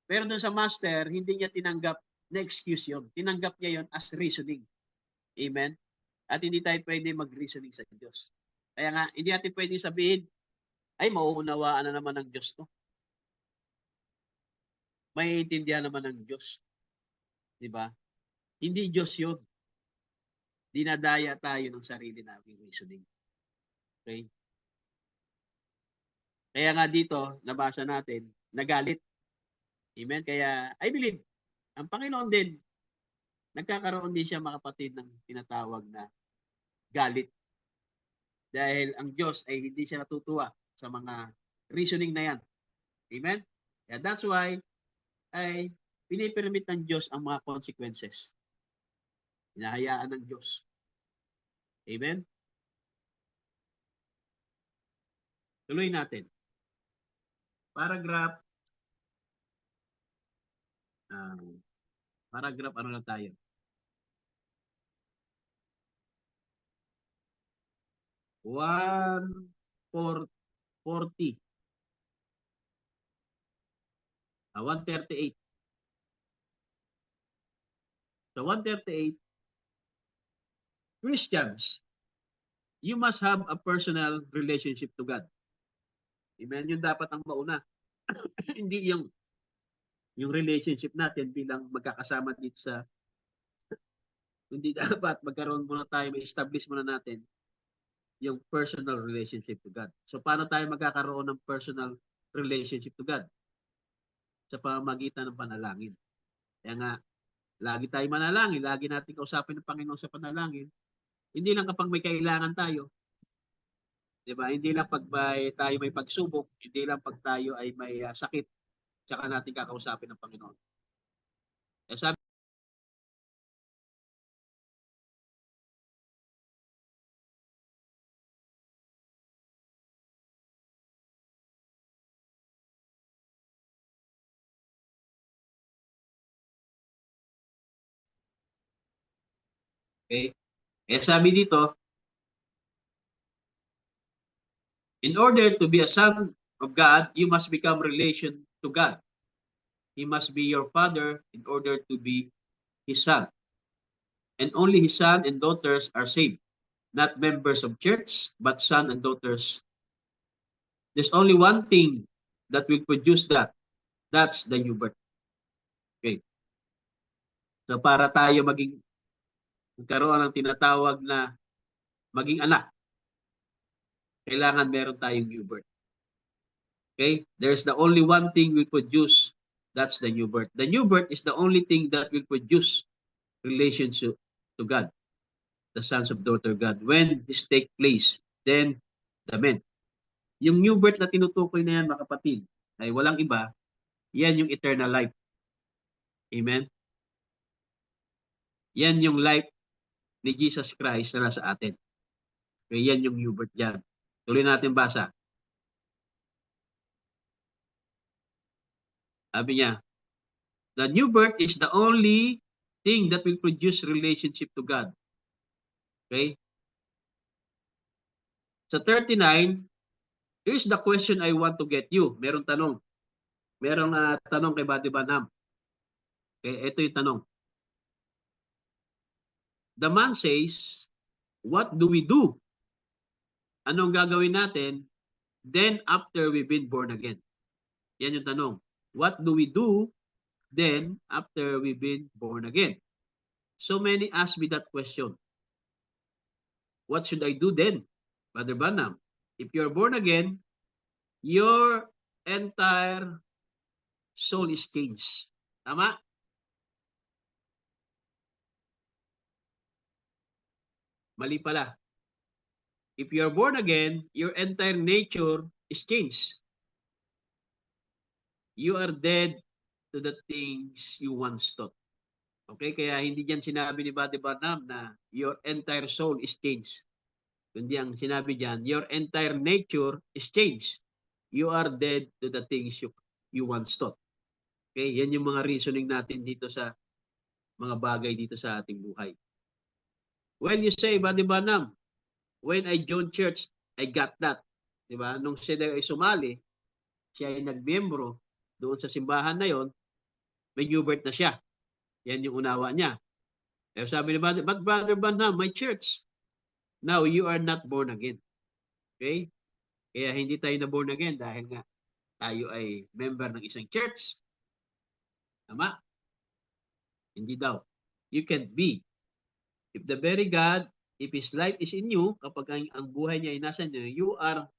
Pero doon sa master, hindi niya tinanggap na excuse yon. Tinanggap niya yon as reasoning. Amen? At hindi tayo pwede mag-reasoning sa Diyos. Kaya nga, hindi natin pwede sabihin, ay, mauunawaan na naman ng Diyos to. Maiintindihan naman ng Diyos. Diba? Hindi Diyos yun. Dinadaya tayo ng sarili nating reasoning. Okay? Kaya nga dito, nabasa natin, nagalit. Amen? Kaya, I believe, ang Panginoon din, nagkakaroon din siya mga kapatid ng tinatawag na galit. Dahil ang Diyos ay hindi siya natutuwa sa mga reasoning na yan. Amen? Yeah, that's why ay pinipermit ng Diyos ang mga consequences. Hinahayaan ng Diyos. Amen? Tuloy natin. Paragraph, ano na tayo? One 40. 138. So 138, Christians, you must have a personal relationship to God. Amen? Yun dapat ang mauna. Hindi yung relationship natin bilang magkakasama dito sa hindi dapat magkaroon muna tayo, may-establish muna natin yung personal relationship to God. So paano tayo magkakaroon ng personal relationship to God? Sa pamamagitan ng panalangin. Kaya nga, lagi tayo manalangin, lagi natin kausapin ng Panginoon sa panalangin. Hindi lang kapag may kailangan tayo. Diba? Hindi lang pag tayo may pagsubok, hindi lang pag tayo ay may sakit, tsaka natin kakausapin ng Panginoon. Eh, sabi okay? Eh sabi dito, in order to be a son of God, you must become relation to God. He must be your father in order to be his son. And only his son and daughters are saved. Not members of church, but son and daughters. There's only one thing that will produce that. That's the new birth. Okay. So para tayo magkaroon ng tinatawag na maging anak, kailangan meron tayong new birth. Okay? There's the only one thing will produce, that's the new birth. The new birth is the only thing that will produce relationship to God, the sons of daughter God. When this take place, then the men. Yung new birth na tinutukoy na yan, mga kapatid, ay walang iba, yan yung eternal life. Amen? Yan yung life ni Jesus Christ na nasa atin. Okay, yan yung new birth dyan. Tuloy natin basa. Sabi niya, the new birth is the only thing that will produce relationship to God. Okay? Sa 39, here's the question I want to get you. Merong tanong. Merong tanong kay Buddy Banham. Okay, ito yung tanong. The man says, what do we do? Anong gagawin natin then after we've been born again? Yan yung tanong. What do we do then after we've been born again? So many ask me that question. What should I do then, Brother Banham? If you're born again, your entire soul is changed. Tama? Mali pala. If you're born again, your entire nature is changed. You are dead to the things you once thought. Okay, kaya hindi diyan sinabi ni Buddy Banham na your entire soul is changed. Kundi ang sinabi diyan, your entire nature is changed. You are dead to the things you once thought. Okay, yan yung mga reasoning natin dito sa mga bagay dito sa ating buhay. When you say, Buddy Banham, when I joined church, I got that. Diba? Nung siya ay sumali, siya ay nagmiyembro doon sa simbahan na yon, may new birth na siya. Yan yung unawa niya. Pero sabi ni Buddy, but Brother Banham, my church, now you are not born again. Okay? Kaya hindi tayo na born again dahil nga tayo ay member ng isang church. Tama? Hindi daw. You can't be. If the very God, if His life is in you, kapag ang buhay niya ay nasa inyo, you are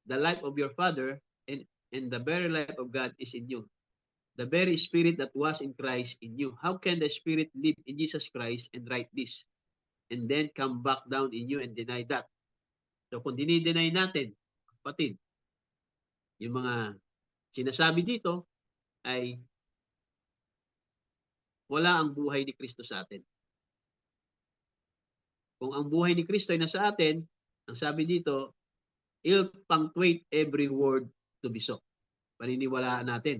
the life of your Father, and the very life of God is in you. The very Spirit that was in Christ in you. How can the Spirit live in Jesus Christ and write this? And then come back down in you and deny that? So kung dinideny natin, kapatid, yung mga sinasabi dito, ay wala ang buhay ni Kristo sa atin. Kung ang buhay ni Kristo ay nasa atin, ang sabi dito, he'll punctuate every word to be so. Paniniwalaan natin.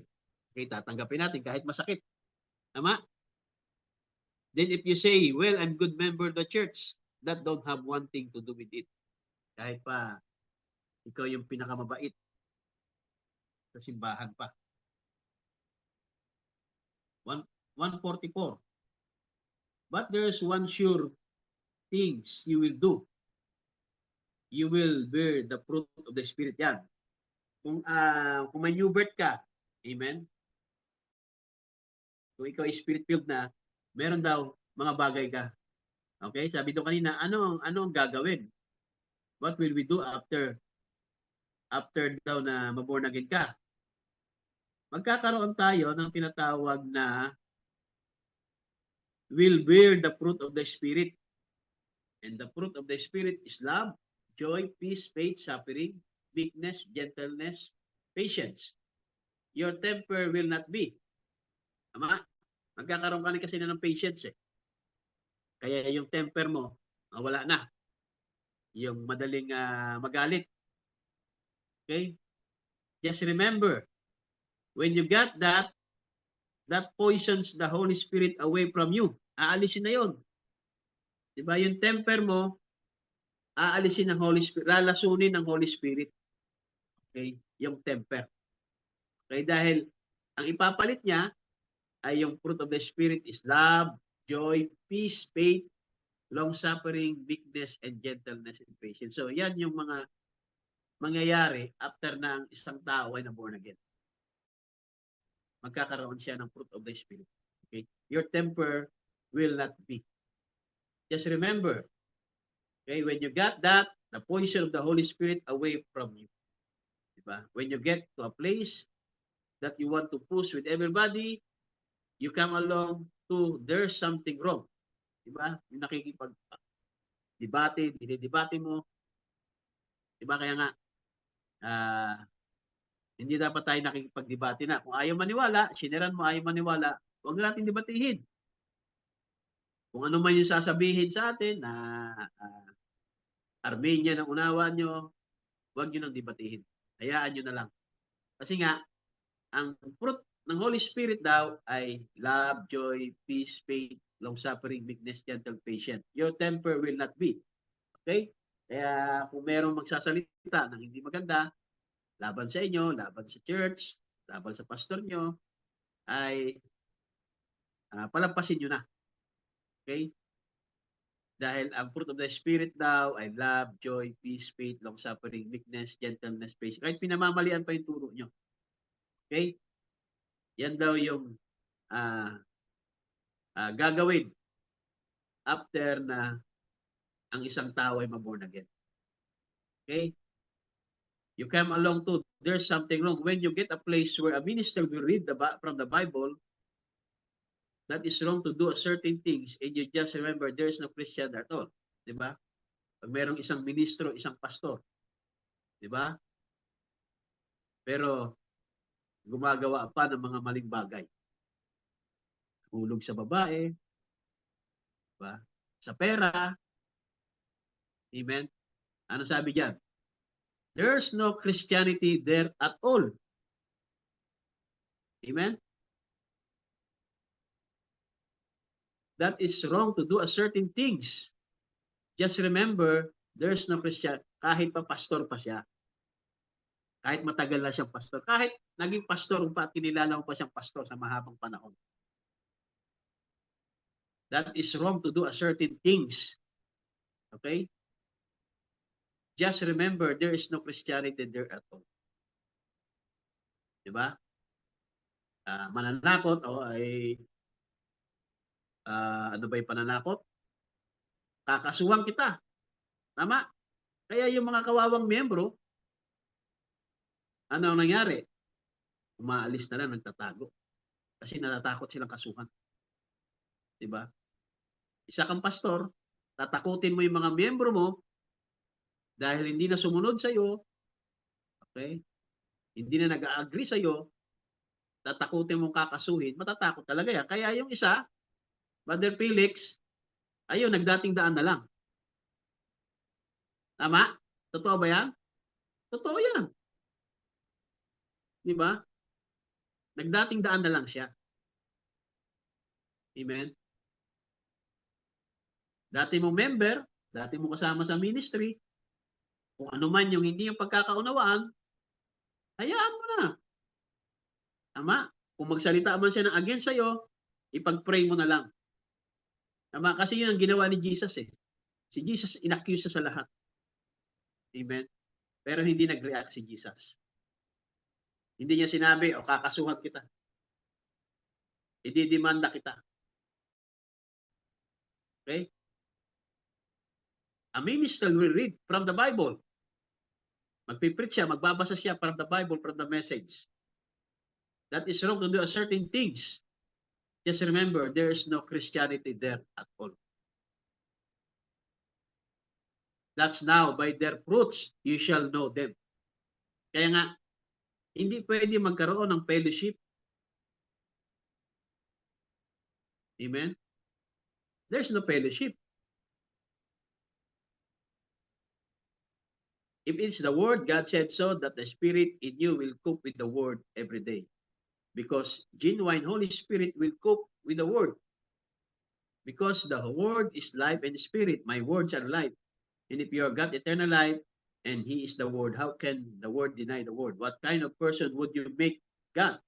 Okay, tatanggapin natin kahit masakit. Tama? Then if you say, well, I'm good member of the church, that don't have one thing to do with it. Kahit pa ikaw yung pinakamabait sa simbahan pa. 144. But there's one sure things you will do. You will bear the fruit of the Spirit. Yan. Kung may new birth ka, amen? Kung ikaw ay spirit-filled na, meron daw mga bagay ka. Okay? Sabi doon kanina, ano ang gagawin? What will we do after daw na maborn again ka? Magkakaroon tayo ng tinatawag na will bear the fruit of the Spirit. And the fruit of the Spirit is love, joy, peace, faith, suffering, meekness, gentleness, patience. Your temper will not be. Tama? Magkakaroon ka kasi na ng patience eh. Kaya yung temper mo, wala na. Yung madaling magalit. Okay? Just remember, when you got that poisons the Holy Spirit away from you. Aalisin na yun. Diba? Yung temper mo, aalisin ng Holy Spirit, lalasunin ng Holy Spirit. Okay? Yung temper. Okay? Dahil ang ipapalit niya ay yung fruit of the Spirit is love, joy, peace, faith, long-suffering, meekness, and gentleness and patience. So, yan yung mga mangyayari after na ang isang tao ay na-born again. Magkakaroon siya ng fruit of the Spirit. Okay? Your temper will not be. Just remember, okay, when you got that, the poison of the Holy Spirit away from you. Diba? When you get to a place that you want to push with everybody, you come along to there's something wrong. Diba? Yung nakikipag-debate, dinidebate mo. Diba? Kaya nga, hindi dapat tayo nakikipag-debate na. Kung ayaw maniwala, siniran mo, ayaw maniwala, huwag natin debatihin. Kung ano man yung sasabihin sa atin na Armenian ang unawa nyo, huwag nyo nang debatihin. Hayaan nyo na lang. Kasi nga, ang fruit ng Holy Spirit daw ay love, joy, peace, faith, long-suffering, meekness, gentle, patient. Your temper will not be. Okay? Kaya kung merong magsasalita ng hindi maganda, laban sa inyo, laban sa church, laban sa pastor nyo, ay palampasin nyo na. Okay? Dahil ang fruit of the Spirit daw ay love, joy, peace, faith, long-suffering, meekness, gentleness, patience. Kahit pinamamalian pa yung turo nyo. Okay? Yan daw yung gagawin after na ang isang tao ay maborn again. Okay? You come along to, there's something wrong. When you get a place where a minister will read from the Bible, that is wrong to do a certain things, and you just remember there's no Christian at all. Diba? Pag merong isang ministro, isang pastor. Diba? Pero, gumagawa pa ng mga maling bagay. Hulog sa babae, diba? Sa pera. Amen? Ano sabi diyan? There's no Christianity there at all. Amen? That is wrong to do a certain things. Just remember, there's no Christian. Kahit pa pastor pa siya. Kahit matagal na siyang pastor. Kahit naging pastor pa at kinilala mo pa siyang pastor sa mahabang panahon. That is wrong to do a certain things. Okay? Just remember, there is no Christianity there at all. Diba? Mananakot ay ano ba yung pananakot? Kakasuhan kita. Tama? Kaya yung mga kawawang miyembro, ano ang nangyari? Umaalis na lang, nagtatago. Kasi natatakot silang kasuhan. Diba? Isa kang pastor, tatakutin mo yung mga miyembro mo dahil hindi na sumunod sa iyo, okay? Hindi na nag-agree sa iyo, tatakutin mong kakasuhin, matatakot talaga yan. Kaya yung isa, Brother Felix, ayun, nagdating daan na lang. Tama? Totoo ba yan? Totoo yan. Di ba? Nagdating daan na lang siya. Amen? Dati mong member, dati mong kasama sa ministry, kung ano man yung hindi yung pagkakaunawaan, hayaan mo na. Tama? Kung magsalita man siya ng against sa'yo, ipag-pray mo na lang. Tama? Kasi yun ang ginawa ni Jesus eh. Si Jesus inaccuse sa lahat. Amen? Pero hindi nag-react si Jesus. Hindi niya sinabi, o kakasuhan kita. Ididemanda kita. Okay? A minister will read from the Bible. Magpipreach siya, magbabasa siya from the Bible, from the message. That is wrong to do certain things. Just remember, there is no Christianity there at all. That's now, by their fruits, you shall know them. Kaya nga, hindi pwede magkaroon ng fellowship. Amen? There's no fellowship. If it's the word, God said so, that the Spirit in you will cope with the word every day. Because genuine Holy Spirit will cope with the word. Because the word is life and spirit. My words are life. And if you have got eternal life, and He is the word, how can the word deny the word? What kind of person would you make God?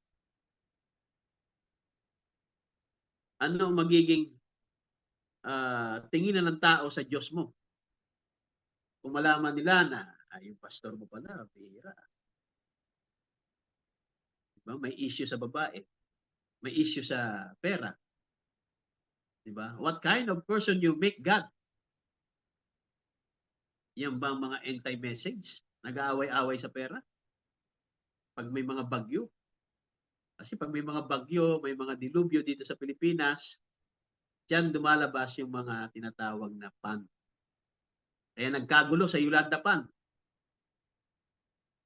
Ano magiging tingin ng tao sa Diyos mo? Kung malaman nila na yung pastor mo pala, bihira. Diba? May issue sa babae. May issue sa pera. Diba? What kind of person you make God? Yan ba mga anti-message? Nag-aaway-away sa pera? Pag may mga bagyo? Kasi pag may mga bagyo, may mga dilubyo dito sa Pilipinas, diyan dumalabas yung mga tinatawag na pan. Kaya nagkagulo sa Yolanda Pan.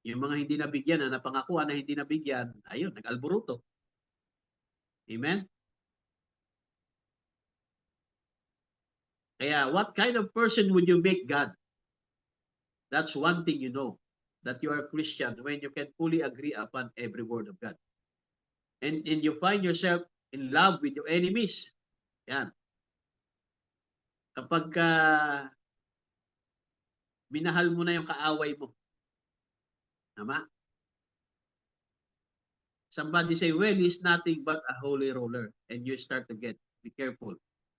Yung mga hindi nabigyan na napangakuan na hindi nabigyan, ayun, nag-alburuto. Amen? Kaya what kind of person would you make God? That's one thing you know, that you are Christian when you can fully agree upon every word of God. And you find yourself in love with your enemies. Yan. Kapag minahal mo na yung kaaway mo. Tama? Somebody say, well, he's nothing but a holy roller. And you start to get, be careful.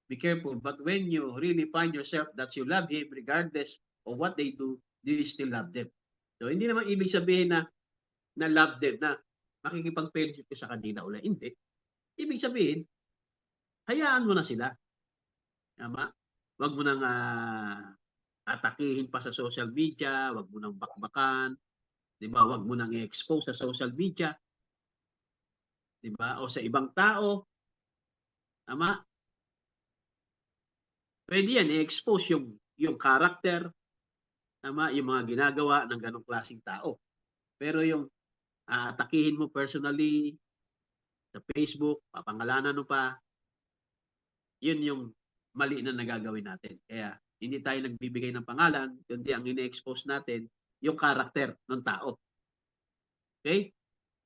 Be careful. But when you really find yourself that you love him regardless of what they do you still love them? So, hindi naman ibig sabihin na love them, na makikipag-fellowship ka sa kanila ulit. Hindi. Ibig sabihin, hayaan mo na sila. Tama? Huwag mo nang atakihin pa sa social media, huwag mo nang bakbakan, di ba? Huwag mo nang i-expose sa social media, di ba? O sa ibang tao. Tama? Pwede yan, i-expose yung character, tama? Yung mga ginagawa ng ganong klaseng tao. Pero yung atakihin mo personally sa Facebook, papangalanan mo pa, yun yung mali na nagagawin natin. Kaya hindi tayo nagbibigay ng pangalan, kundi ang ine-expose natin yung karakter ng tao. Okay?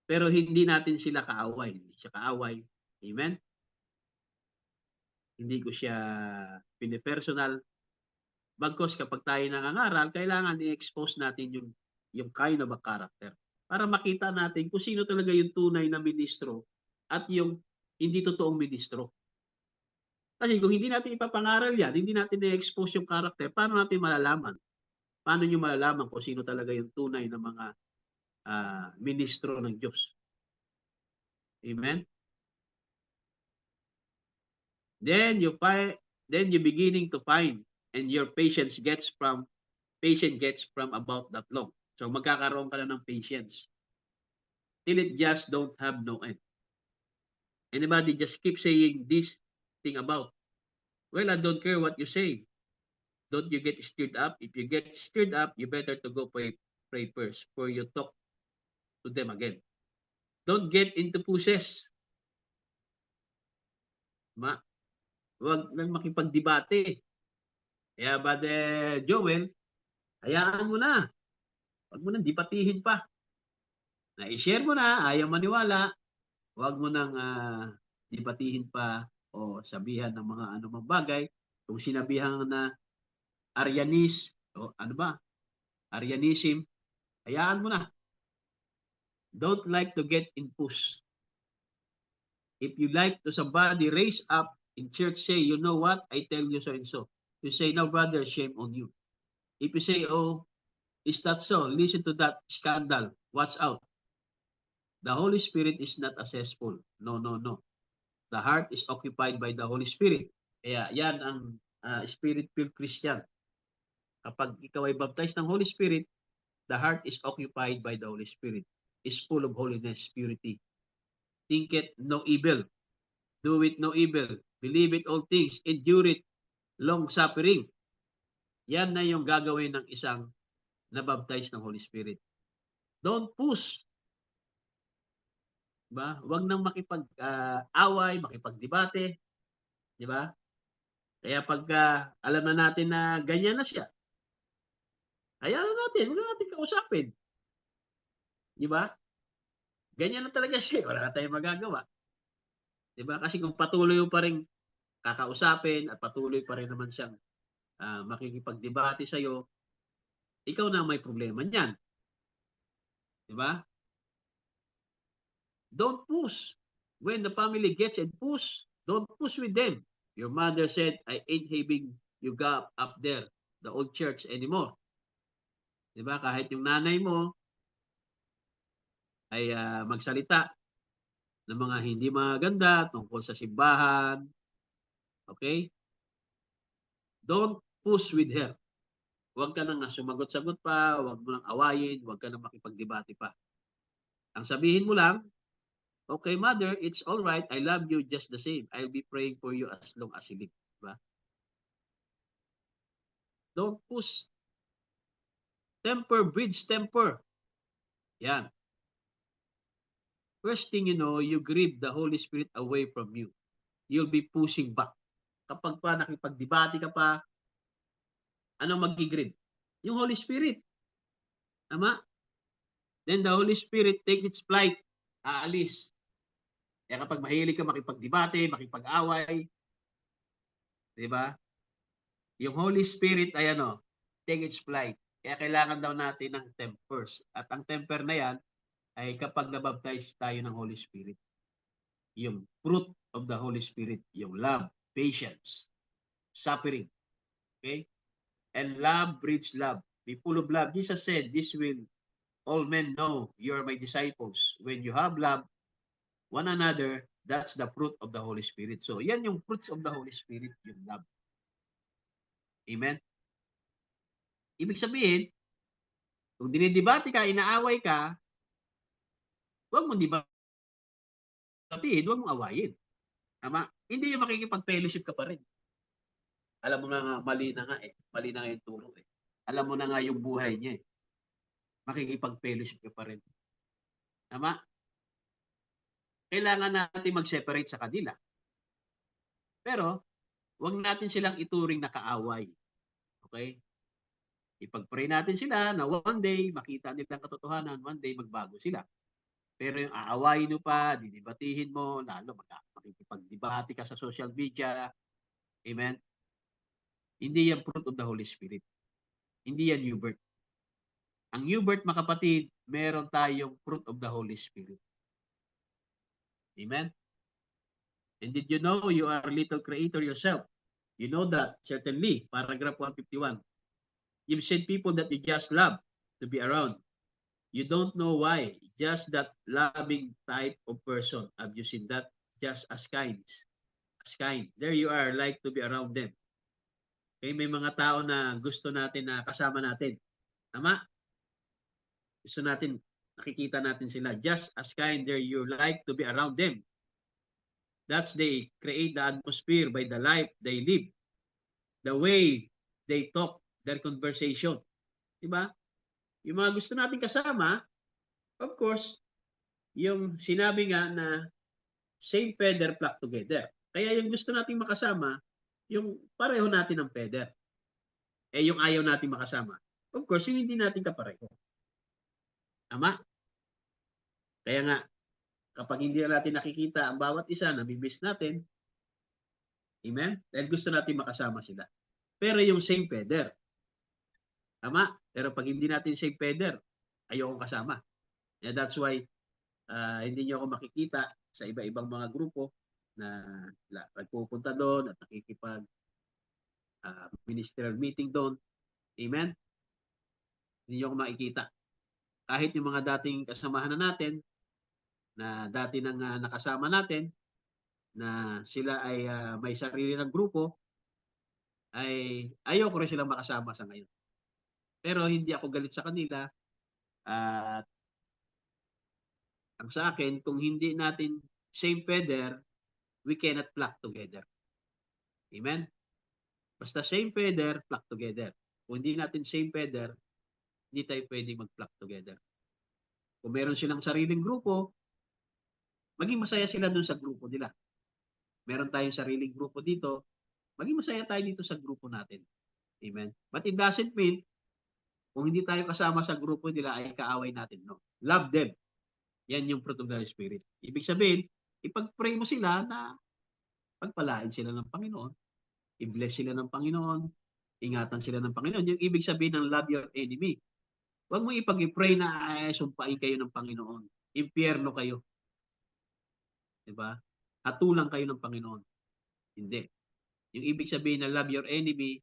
Pero hindi natin sila kaaway. Hindi siya kaaway. Amen? Hindi ko siya pinipersonal. Bagkos kapag tayo nangangaral, kailangan i-expose natin yung kind of a character para makita natin kung sino talaga yung tunay na ministro at yung hindi totoong ministro. Kasi kung hindi natin ipapangaral yan, hindi natin i-expose yung character, paano natin malalaman? Paano nyo malalaman kung sino talaga yung tunay na mga ministro ng Diyos? Amen? Then you beginning to find, and your patience gets from about that long. So magkakaroon ka na ng patience. Till it just don't have no end. Anybody just keep saying this thing about, well, I don't care what you say. Don't you get stirred up? If you get stirred up, you better to go pray first before you talk to them again. Don't get into pushes. Huwag nang makipagdebate. Kaya Brother Joel, hayaan mo na. Huwag mo nang debatihin pa. Na-share mo na, ayaw maniwala. Huwag mo nang debatihin pa o sabihan ng mga anumang bagay. Kung sinabihan na Arianism, hayaan mo na. Don't like to get in push. If you like to somebody raise up in church, say, you know what, I tell you so and so. You say, no brother, shame on you. If you say, oh, is that so? Listen to that scandal. Watch out. The Holy Spirit is not accessible. No, no, no. The heart is occupied by the Holy Spirit. Kaya yan ang Spirit-filled Christian. Kapag ikaw ay baptized ng Holy Spirit, the heart is occupied by the Holy Spirit. Is full of holiness, purity. Think it no evil. Do it no evil. Believe it all things. Endure it. Long suffering. Yan na yung gagawin ng isang nabaptize ng Holy Spirit. Don't push. Diba? Huwag nang makipag-away, makipagdebate. Diba? Kaya pag alam na natin na ganyan na siya, hayaan na natin, huwag na natin kausapin. Diba? Ganyan na talaga siya. Wala na tayong magagawa. Diba? Kasi kung patuloy mo pa rin kakausapin at patuloy pa rin naman siyang makikipagdebate sa'yo, ikaw na may problema niyan. Diba? Don't push. When the family gets and push, don't push with them. Your mother said, I ain't having you go up there, the old church anymore. Diba? Kahit yung nanay mo ay magsalita ng mga hindi maganda tungkol sa simbahan. Okay? Don't push with her. Huwag ka nang sumagot-sagot pa, huwag mo nang awayin, huwag ka nang makipagdebate pa. Ang sabihin mo lang, okay, mother, it's all right. I love you just the same. I'll be praying for you as long as you live. Diba? Don't push. Temper breeds temper. Yan. First thing you know, you grieve the Holy Spirit away from you. You'll be pushing back. Kapag pa nakipagdebate ka pa, ano magigrieve? Yung Holy Spirit. Tama? Then the Holy Spirit take its flight. Aalis. Kaya kapag mahilig ka makipagdebate, makipag-away, di ba? Yung Holy Spirit ay take its flight. Kaya kailangan daw natin ng tempers. At ang temper na yan ay kapag nabaptize tayo ng Holy Spirit. Yung fruit of the Holy Spirit, yung love, patience, suffering. Okay? And love breeds love. Be full of love. Jesus said, this will all men know you are my disciples. When you have love one another, that's the fruit of the Holy Spirit. So, yan yung fruits of the Holy Spirit, yung love. Amen? Ibig sabihin, kung dinidebate ka, inaaway ka, huwag mong debatehin, huwag mong awayin. Tama? Hindi yung makikipag-fellowship ka pa rin. Alam mo na nga, mali na nga Mali na nga yung turo Alam mo na nga yung buhay niya Makikipag-fellowship ka pa rin. Tama? Kailangan natin mag-separate sa kanila. Pero, huwag natin silang ituring na kaaway. Okay? Ipag-pray natin sila na one day, makita nila ang katotohanan, one day magbago sila. Pero yung aawayin mo pa, didibatihin mo, lalo makikipag-debate ka sa social media. Amen? Hindi yan fruit of the Holy Spirit. Hindi yan new birth. Ang new birth, mga kapatid, meron tayong fruit of the Holy Spirit. Amen? And did you know you are a little creator yourself? You know that, certainly, paragraph 151. You've seen people that you just love to be around. You don't know why. Just that loving type of person. Have you seen that? Just as kind. As kind. There you are, like to be around them. Okay, may mga tao na gusto natin na kasama natin. Tama? Gusto natin, nakikita natin sila. Just as kind, there you like to be around them. That's they create the atmosphere by the life they live. The way they talk, their conversation. Diba? Yung mga gusto natin kasama, of course, yung sinabi nga na same feather flock together. Kaya yung gusto nating makasama, yung pareho natin ng feather. Eh yung ayaw nating makasama, of course, yung hindi natin kapareho. Tama? Kaya nga, kapag hindi natin nakikita ang bawat isa, nami-miss natin, amen? Dahil gusto natin makasama sila. Pero yung same feather, tama? Pero pag hindi natin same feather, ayokong kasama. Yeah, that's why hindi niyo ako makikita sa iba-ibang mga grupo na nagpupunta doon at nakikipag ministerial meeting doon. Amen? Hindi niyo ako makikita. Kahit yung mga dating kasamahan na natin, na dati nang nakasama natin, na sila ay may sarili ng grupo, ay ayaw ko rin silang makasama sa ngayon. Pero hindi ako galit sa kanila. At ang sa akin, kung hindi natin same feather, we cannot flock together. Amen? Basta same feather, flock together. Kung hindi natin same feather, hindi tayo pwede mag-flock together. Kung meron silang sariling grupo, maging masaya sila dun sa grupo nila. Meron tayong sariling grupo dito, maging masaya tayo dito sa grupo natin. Amen? But it doesn't mean, kung hindi tayo kasama sa grupo nila, ay kaaway natin. No. Love them. Yan yung fruit of the Spirit. Ibig sabihin, ipag-pray mo sila na pagpalain sila ng Panginoon, i-bless sila ng Panginoon, ingatan sila ng Panginoon. Yung ibig sabihin ng love your enemy. Huwag mo ipag-pray na sumpain kayo ng Panginoon. Impyerno kayo. Diba? Hatulang kayo ng Panginoon. Hindi. Yung ibig sabihin na love your enemy,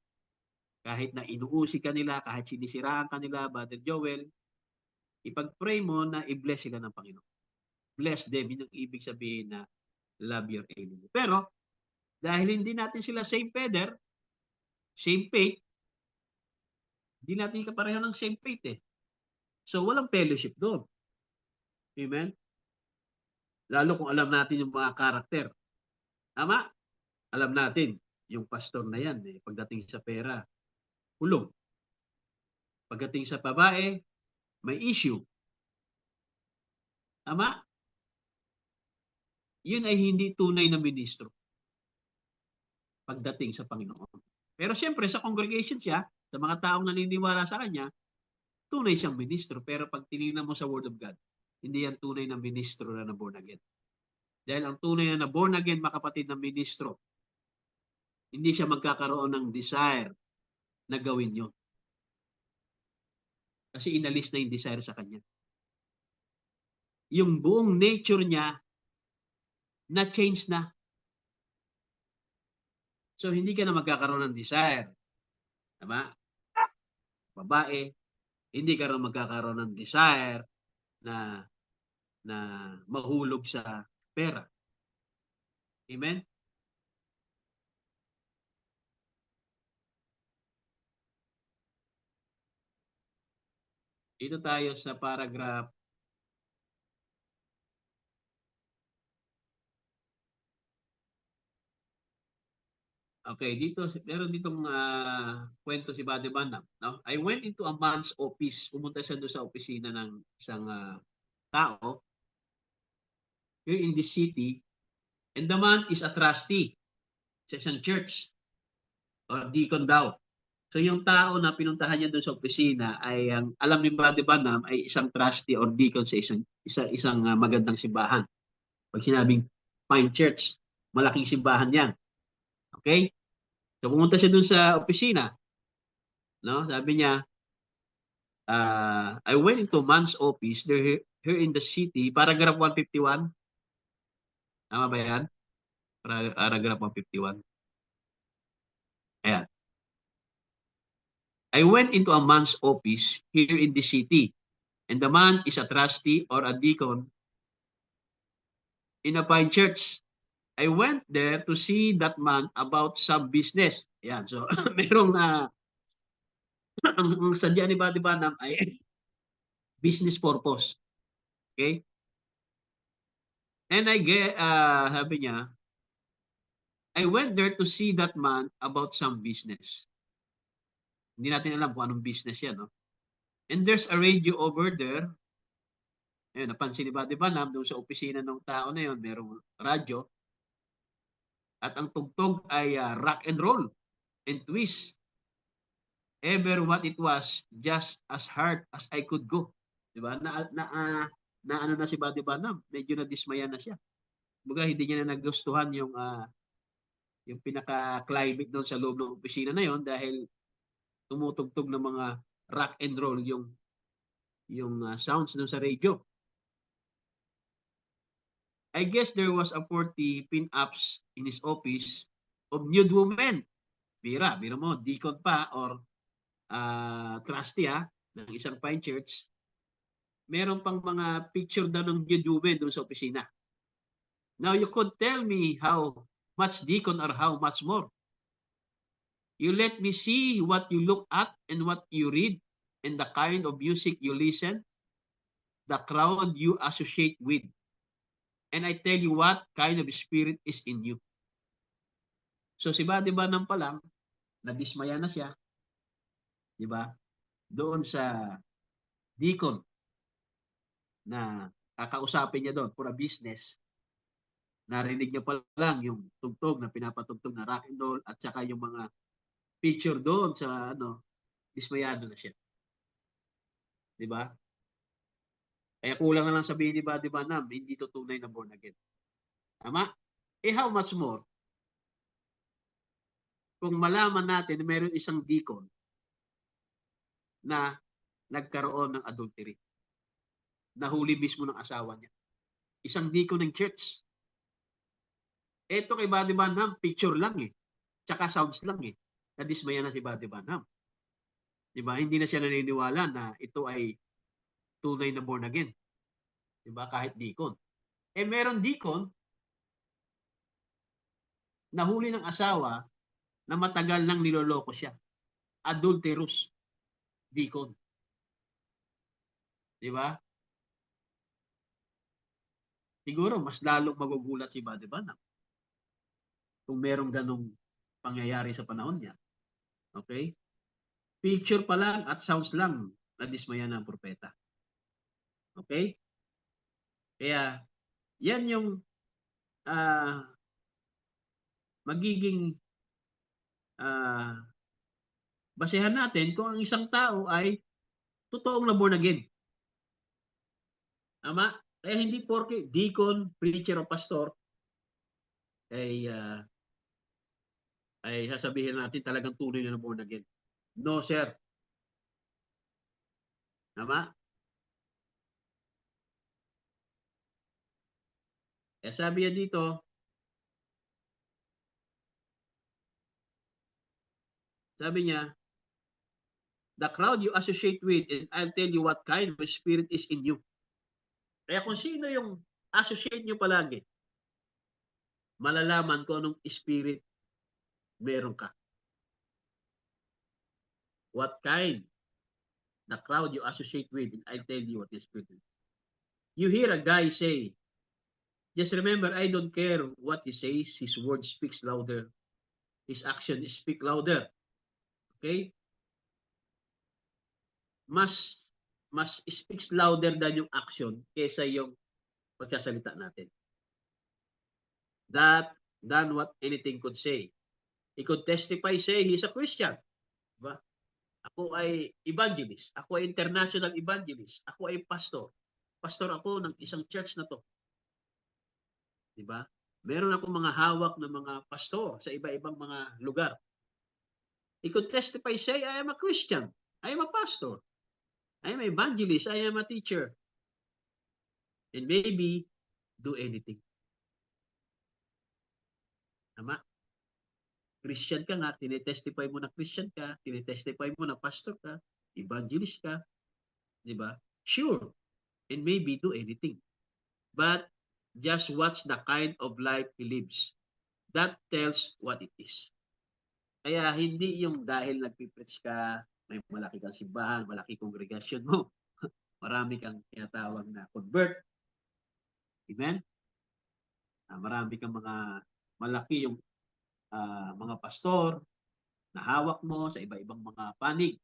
kahit na inuusik ka nila, kahit sinisiraan ka nila, Brother Joel, ipag-pray mo na i-bless sila ng Panginoon. Bless them. Yun yung ibig sabihin na love your enemy. Pero, dahil hindi natin sila same feather, same faith, hindi natin kapareho ng same faith eh. So, walang fellowship doon. Amen? Lalo kung alam natin yung mga karakter. Tama? Alam natin, yung pastor na yan, pagdating sa pera, hulog. Pagdating sa babae, may issue. Tama? Yun ay hindi tunay na ministro pagdating sa Panginoon. Pero siyempre, sa congregation siya, sa mga taong naniniwala sa kanya, tunay siyang ministro. Pero pag tinignan mo sa Word of God, hindi yan tunay na ministro na born again. Dahil ang tunay na born again, makapatid na ministro, hindi siya magkakaroon ng desire na gawin yun. Kasi inalis na yung desire sa kanya. Yung buong nature niya, na-change na. So, hindi ka na magkakaroon ng desire. Tama? Babae, hindi ka na magkakaroon ng desire na mahulog sa pera. Amen? Dito tayo sa paragraph . Okay, dito meron ditong kwento si Buddy Banam, no? I went into a man's office. Pumunta siya doon sa opisina ng isang tao here in the city, and the man is a trustee sa isang church or deacon daw. So yung tao na pinuntahan niya doon sa opisina ay ang alam ni Buddy Banam ay isang trustee or deacon sa isang magandang simbahan. Pag sinabing Pine Church, malaking simbahan 'yan. Okay? So pumunta siya dun sa opisina. No? Sabi niya, I went into man's office here in the city, paragraph 151. Tama ba yan? Paragraph 151. Ayan. I went into a man's office here in the city, and the man is a trustee or a deacon in a Pine Church. I went there to see that man about some business. Yan. So, merong ang sadya ni Buddy Banam ay business purpose. Okay? And I get, sabi niya, I went there to see that man about some business. Hindi natin alam kung anong business yan, no? And there's a radio over there Ayun, napansin ni Buddy Banham doon sa opisina ng tao na yun, merong radyo at ang tugtog ay rock and roll and twist. Ever what it was, just as hard as I could go. 'Di ba? Na ano na si Buddy Banham, medyo nadismaya na siya. Kumbaga hindi niya na nagustuhan yung pinaka-climate doon sa loob ng opisina na yon dahil tumutugtog ng mga rock and roll yung sounds doon sa radio. I guess there was a 40 pin-ups in his office of nude women. Biro mo, deacon pa or trustee ng isang fine church. Meron pang mga picture daw ng nude women doon sa opisina. Now you could tell me how much deacon or how much more. You let me see what you look at and what you read and the kind of music you listen, the crowd you associate with. And I tell you what kind of spirit is in you. So si Buddy Banham pa lang, nadismaya na siya, di ba? Doon sa deacon na kakausapin niya doon for a business. Narinig niya pa lang yung tugtog na pinapatugtog na rock and roll at saka yung mga picture doon sa dismayado na siya. Di ba? Kaya kulang na lang sabihin ni Buddy Banham, hindi to tunay na born again. Tama? How much more? Kung malaman natin na mayroon isang deacon na nagkaroon ng adultery. Nahuli mismo ng asawa niya. Isang deacon ng church. Eto kay Buddy Banham, picture lang Tsaka sounds lang Nadismaya na si Buddy Banham. Diba? Hindi na siya naniniwala na ito ay tunay na born again. Diba? Kahit deacon. Meron deacon nahuli ng asawa na matagal nang niloloko siya. Adulterous deacon. Diba? Siguro mas lalong magugulat si Buddy Banham kung merong ganong pangyayari sa panahon niya. Okay? Picture pa lang at sounds lang nadismaya ng propeta. Okay? Kaya, yan yung magiging basehan natin kung ang isang tao ay totoong na born again. Tama? Kaya hindi porke deacon, preacher o pastor ay sasabihin natin talagang tunay na born again. No, sir. Tama? Kaya sabi niya dito, the crowd you associate with, and I'll tell you what kind of spirit is in you. Kaya kung sino yung associate nyo palagi, malalaman ko anong spirit meron ka. What kind? The crowd you associate with, and I'll tell you what the spirit is. You hear a guy say, just remember, I don't care what he says, his word speaks louder. His action speak louder. Okay? Mas speaks louder than yung action kaysa yung pagkasalita natin. Than what anything could say. He could testify, say he's a Christian. Diba? Ako ay evangelist. Ako ay international evangelist. Ako ay pastor. Pastor ako ng isang church na to. Diba? Meron akong mga hawak na mga pastor sa iba-ibang mga lugar. He could testify, say, I am a Christian. I am a pastor. I am an evangelist. I am a teacher. And maybe do anything. Tama? Christian ka nga, tinetestify mo na Christian ka, tinetestify mo na pastor ka, evangelist ka, di ba? Sure. And maybe do anything. But just watch the kind of life he lives. That tells what it is. Kaya hindi yung dahil nagpipreach ka, may malaki kang simbahan, malaki kongregasyon mo, marami kang tinatawag na convert. Amen? Marami kang mga malaki yung mga pastor na hawak mo sa iba-ibang mga panig.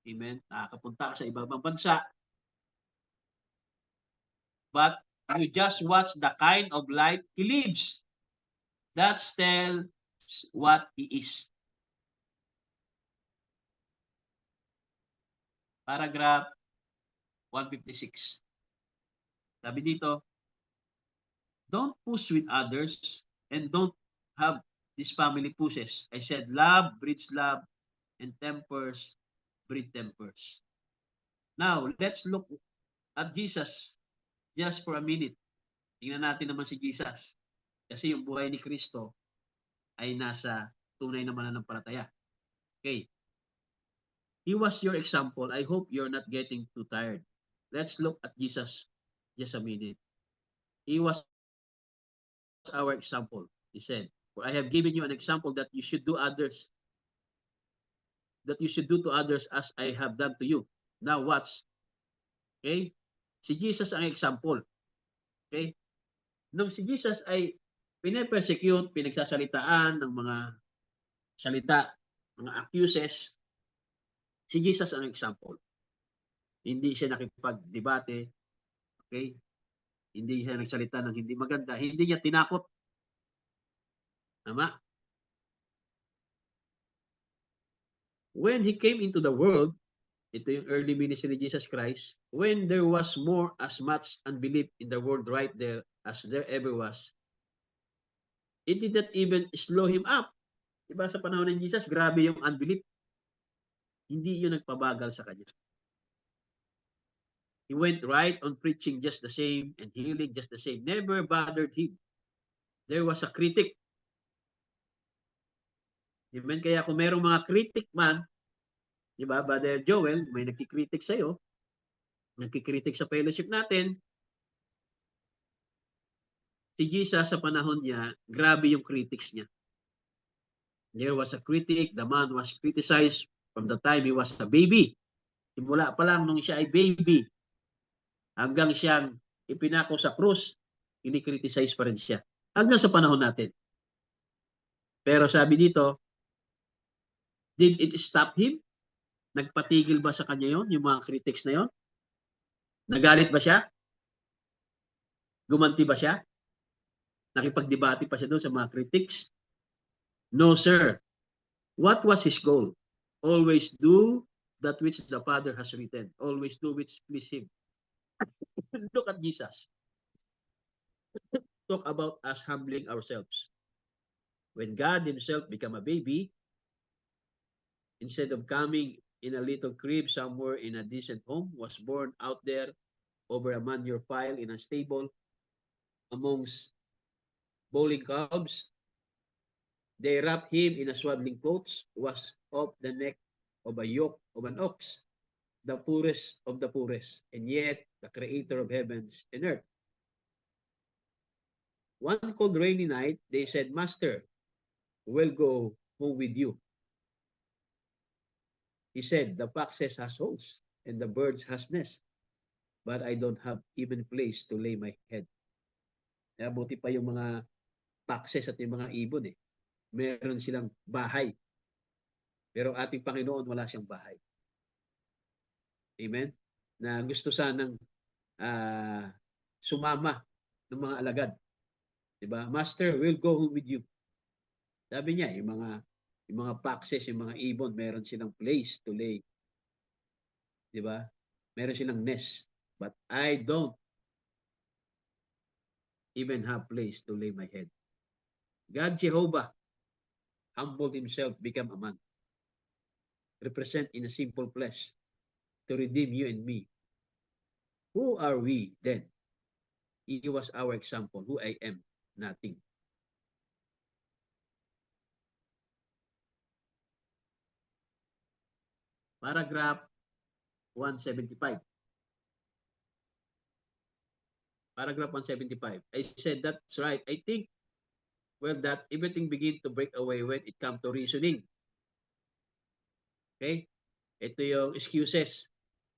Amen? Nakakapunta ka sa iba-ibang bansa. but you just watch the kind of life he lives. That tells what he is. Paragraph 156. Sabi dito, don't push with others and don't have these family pushes. I said love breeds love and tempers breed tempers. Now, let's look at Jesus just for a minute. Tingnan natin naman si Jesus. Kasi yung buhay ni Kristo ay nasa tunay na mananampalataya. Okay. He was your example. I hope you're not getting too tired. Let's look at Jesus just a minute. He was our example. He said, "For I have given you an example that you should do to others as I have done to you." Now watch. Okay? Si Jesus ang example. Okay? Nung si Jesus ay pine-persecute, pinagsasalitaan ng mga salita, mga accuses, si Jesus ang example. Hindi siya nakipag-debate, okay? Hindi siya nagsalita ng hindi maganda, hindi niya tinakot. Tama? When he came into the world, ito yung early ministry ni Jesus Christ, when there was as much unbelief in the world right there as there ever was, it did not even slow him up. Diba sa panahon ni Jesus, grabe yung unbelief. Hindi yun nagpabagal sa kanya. He went right on preaching just the same and healing just the same. Never bothered him. There was a critic. Amen? Kaya kung merong mga critic man, di ba, Brother Joel, may nagkikritik sa'yo, nagkikritik sa fellowship natin, si Jesus sa panahon niya, grabe yung critics niya. There was a critic, the man was criticized from the time he was a baby. Simula pa lang nung siya ay baby, hanggang siyang ipinako sa krus, ini-criticize pa rin siya. Hanggang sa panahon natin. Pero sabi dito, did it stop him? Nagpatigil ba sa kanya yon, yung mga critics na yon? Nagalit ba siya? Gumanti ba siya? Nakipagdebate pa siya doon sa mga critics? No, sir. What was his goal? Always do that which the Father has written. Always do which please him. Look at Jesus. Talk about us humbling ourselves. When God himself became a baby, instead of coming in a little crib somewhere in a decent home, was born out there over a manure pile in a stable amongst bowling calves. They wrapped him in a swaddling clothes, was off the neck of a yoke of an ox, the poorest of the poorest, and yet the creator of heavens and earth. One cold rainy night, they said, "Master, we'll go home with you." He said, "The foxes has holes and the birds has nests, but I don't have even place to lay my head." Kaya buti pa yung mga foxes at yung mga ibon eh. Meron silang bahay. Pero ating Panginoon wala siyang bahay. Amen? Na gusto sanang sumama ng mga alagad. Diba? "Master, we'll go home with you." Sabi niya, yung mga foxes, yung mga ibon, meron silang place to lay. Diba? Meron silang nest. But I don't even have place to lay my head. God Jehovah humbled himself, become a man, represent in a simple flesh to redeem you and me. Who are we then? He was our example. Who I am? Nothing. Paragraph 175. Paragraph 175. I said that's right. I think, well, that everything begin to break away when it comes to reasoning. Okay? Ito yung excuses.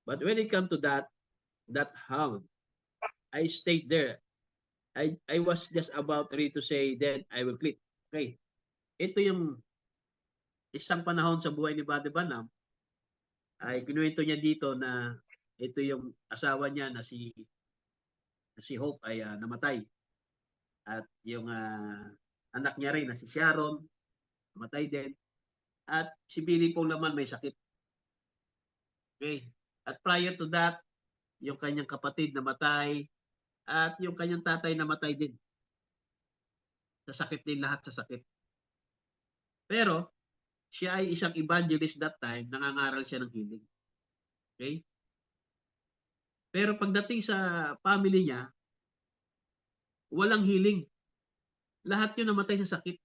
But when it comes to that hound, I stayed there. I was just about ready to say, then I will quit. Okay. Ito yung isang panahon sa buhay ni Brother Branham, ay kinuwento niya dito na ito yung asawa niya na si si Hope ay namatay. At yung anak niya rin na si Sharon, namatay din. At si Billy Paul naman may sakit. Okay. At prior to that, yung kanyang kapatid namatay at yung kanyang tatay namatay din. Sa sakit din, lahat sa sakit. Pero siya ay isang evangelist that time, nangangaral siya ng healing. Okay? Pero pagdating sa family niya, walang healing. Lahat yun namatay sa sakit.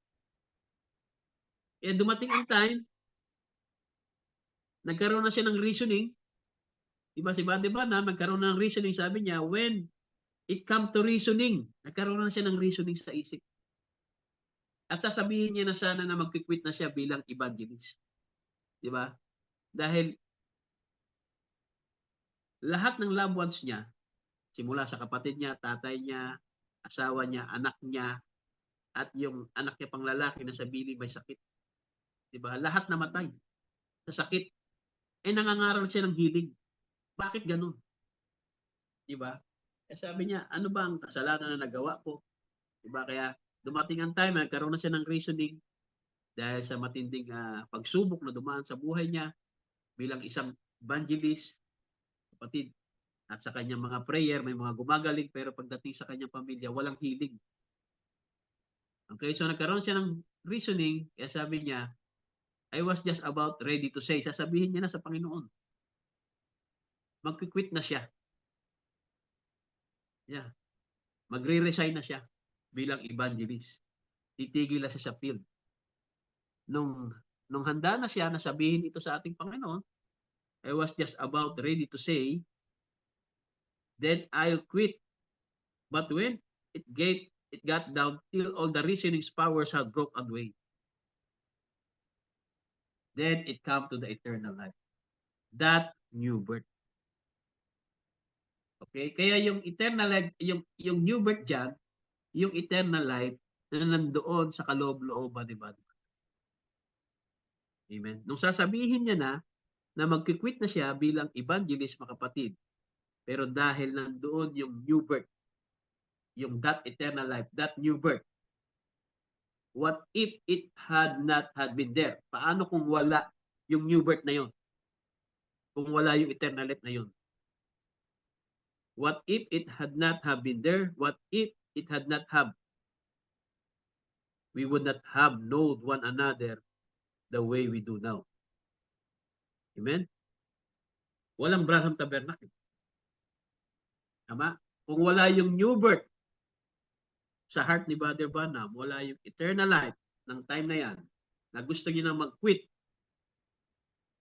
Eh dumating ang time, nagkaroon na siya ng reasoning. Diba si Badiba na nagkaroon na ng reasoning, sabi niya, when it come to reasoning, nagkaroon na siya ng reasoning sa isip. At sasabihin niya na sana na mag-quit na siya bilang evangelist. Diba? Dahil lahat ng loved ones niya, simula sa kapatid niya, tatay niya, asawa niya, anak niya, at yung anak niya pang lalaki na sa Billy may sakit. Diba? Lahat namatay sa sakit. Eh nangangaral siya ng healing. Bakit ganun? Diba? Eh sabi niya, ano ba ang kasalanan na nagawa ko? Diba? Kaya dumating ang time, nagkaroon na siya ng reasoning dahil sa matinding pagsubok na dumaan sa buhay niya bilang isang evangelist, kapatid. At sa kanyang mga prayer, may mga gumagaling, pero pagdating sa kanyang pamilya, walang healing. Okay, so nagkaroon siya ng reasoning, kaya sabi niya, I was just about ready to say, sasabihin niya na sa Panginoon. Mag-quit na siya. Yeah. Magre-resign na siya bilang evangelist. Titigil na siya sa field. Nung handa na siya na sabihin ito sa ating Panginoon, I was just about ready to say, then I'll quit. But when it got down till all the reasoning's powers had broken away, then it come to the eternal life. That new birth. Okay? Kaya yung eternal life, yung new birth dyan, yung eternal life na nandoon sa kaloob-looban, diba? Amen. Nung sasabihin niya na mag-quit na siya bilang evangelist, mga kapatid, pero dahil nandoon yung new birth, yung that eternal life, that new birth, what if it had not had been there? Paano kung wala yung new birth na yun? Kung wala yung eternal life na yun? What if it had not have been there? What if it had not have? We would not have known one another the way we do now. Amen? Walang Branham Tabernacle. Tama? Kung wala yung new birth sa heart ni Brother Branham, wala yung eternal life ng time na yan, na gusto niya na mag-quit.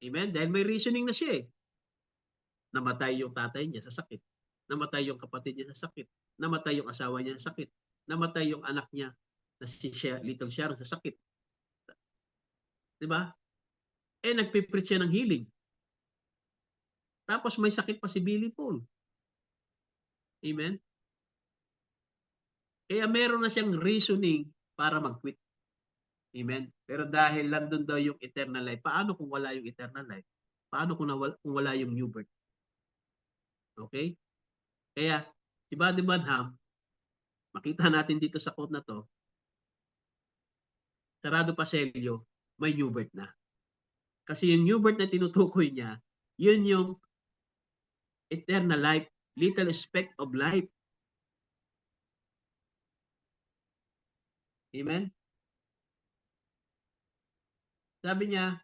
Amen? Dahil may reasoning na siya eh. Namatay yung tatay niya sa sakit. Namatay yung kapatid niya sa sakit. Namatay yung asawa niya sa sakit. Namatay yung anak niya na si Little Sharon sa sakit. Diba? Eh, nagpipreach siya ng healing. Tapos may sakit pa si Billy Paul. Amen? Kaya meron na siyang reasoning para mag-quit. Amen? Pero dahil nandun daw yung eternal life, paano kung wala yung eternal life? Paano kung wala yung new birth? Okay? Kaya, si Buddy Branham, makita natin dito sa quote na to, sarado pa selyo, may new birth na. Kasi yung new birth na tinutukoy niya, yun yung eternal life, little speck of life. Amen? Sabi niya,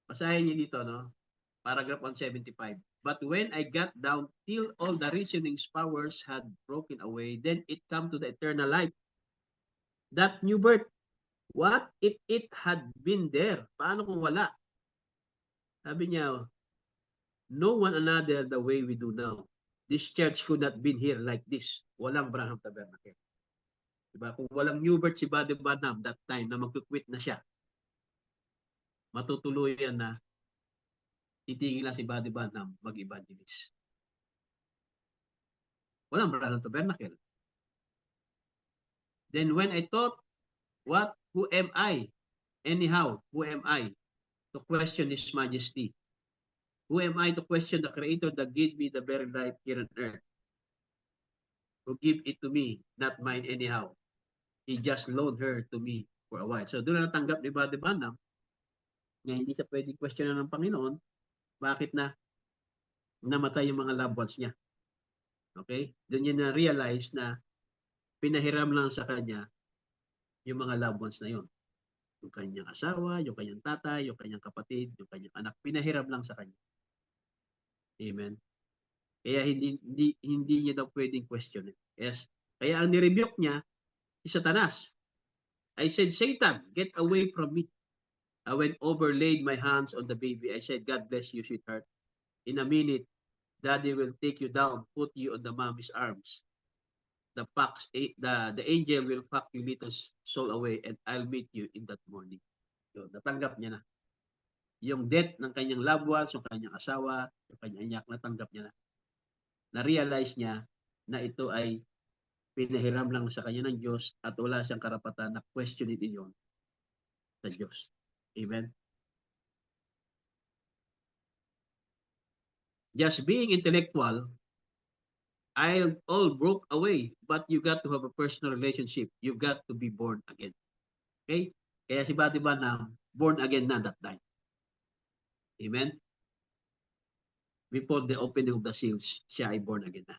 basahin niyo dito, no? Paragraph 175. But when I got down till all the reasoning's powers had broken away, then it come to the eternal life. That new birth, what if it had been there? Paano kung wala? Sabi niya, no one another the way we do now. This church could not been here like this. Walang Branham Tabernacle. Diba? Kung walang new birth si Buddy Branham that time na mag-quit na siya, matutuluyan na titigil na si Buddy Branham mag-evangelist. Walang Branham Tabernacle. Then when I thought, who am I? Anyhow, who am I to question His Majesty? Who am I to question the Creator that gave me the very life here on earth? who gave it to me, not mine anyhow. He just loaned her to me for a while. So doon na natanggap ni Brother Branham na hindi siya pwedeng questionan ng Panginoon bakit na namatay yung mga loved ones niya. Okay? Doon niya na-realize na pinahiram lang sa kanya yung mga loved ones na yon. Yung kanyang asawa, yung kanyang tatay, yung kanyang kapatid, yung kanyang anak, pinahiram lang sa kanya. Amen. Kaya hindi niya daw pwedeng questionin. Yes. Kaya ang nirebuke niya si Satanas. I said, Satan, get away from me. I went over, laid my hands on the baby. I said, God bless you, sweetheart. In a minute, Daddy will take you down, put you on the mommy's arms. The angel will fuck your little soul away, and I'll meet you in that morning. So, natanggap niya na. Yung death ng kanyang loved ones, yung kanyang asawa, yung kanyang anak, natanggap niya na. Na-realize niya na ito ay pinahiram lang sa kanya ng Diyos at wala siyang karapatan na questionin iyon sa Diyos. Amen? Just being intellectual, all broke away, but you got to have a personal relationship. You got to be born again. Okay? Kaya si Brother Branham, born again na that time. Amen? Before the opening of the seals, siya ay born again na.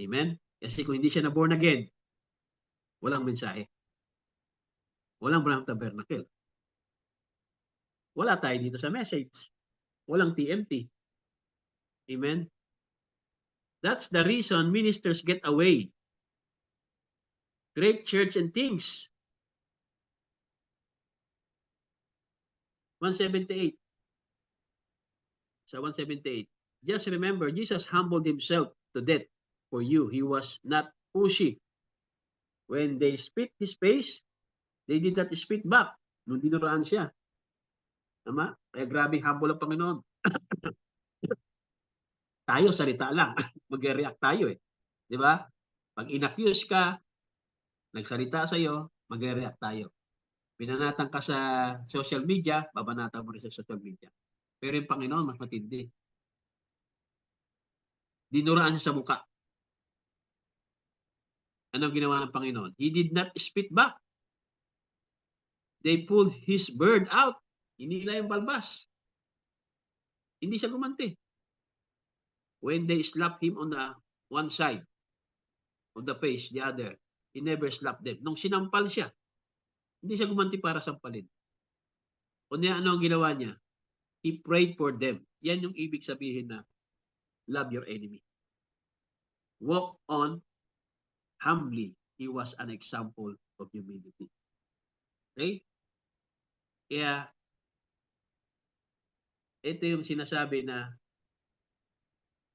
Amen? Kasi kung hindi siya na born again, walang mensahe. Walang Branham Tabernacle. Wala tayo dito sa message. Walang TMT. Amen? That's the reason ministers get away. Great church and things. 178. Sa 178. Just remember, Jesus humbled himself to death for you. He was not pushy. When they spit his face, they did not spit back. Nung dinuraan siya. Tama? Kaya grabe humble ang Panginoon. Tayo, salita lang. Mag-react tayo eh. Di ba? Pag inaccuse ka, nagsalita sa'yo, mag-react tayo. Binanatan ka sa social media, babanatan mo rin sa social media. Pero yung Panginoon, mas matindi. Dinuraan siya sa muka. Anong ginawa ng Panginoon? He did not spit back. They pulled his bird out. Hinila yung balbas. Hindi siya gumanti. When they slapped him on the one side of the face, the other, he never slapped them. Nung sinampal siya, hindi siya gumanti para sampalin. Kundi ano ang ginawa niya? He prayed for them. Yan yung ibig sabihin na love your enemy. Walk on humbly. He was an example of humility. Okay? Kaya, ito yung sinasabi na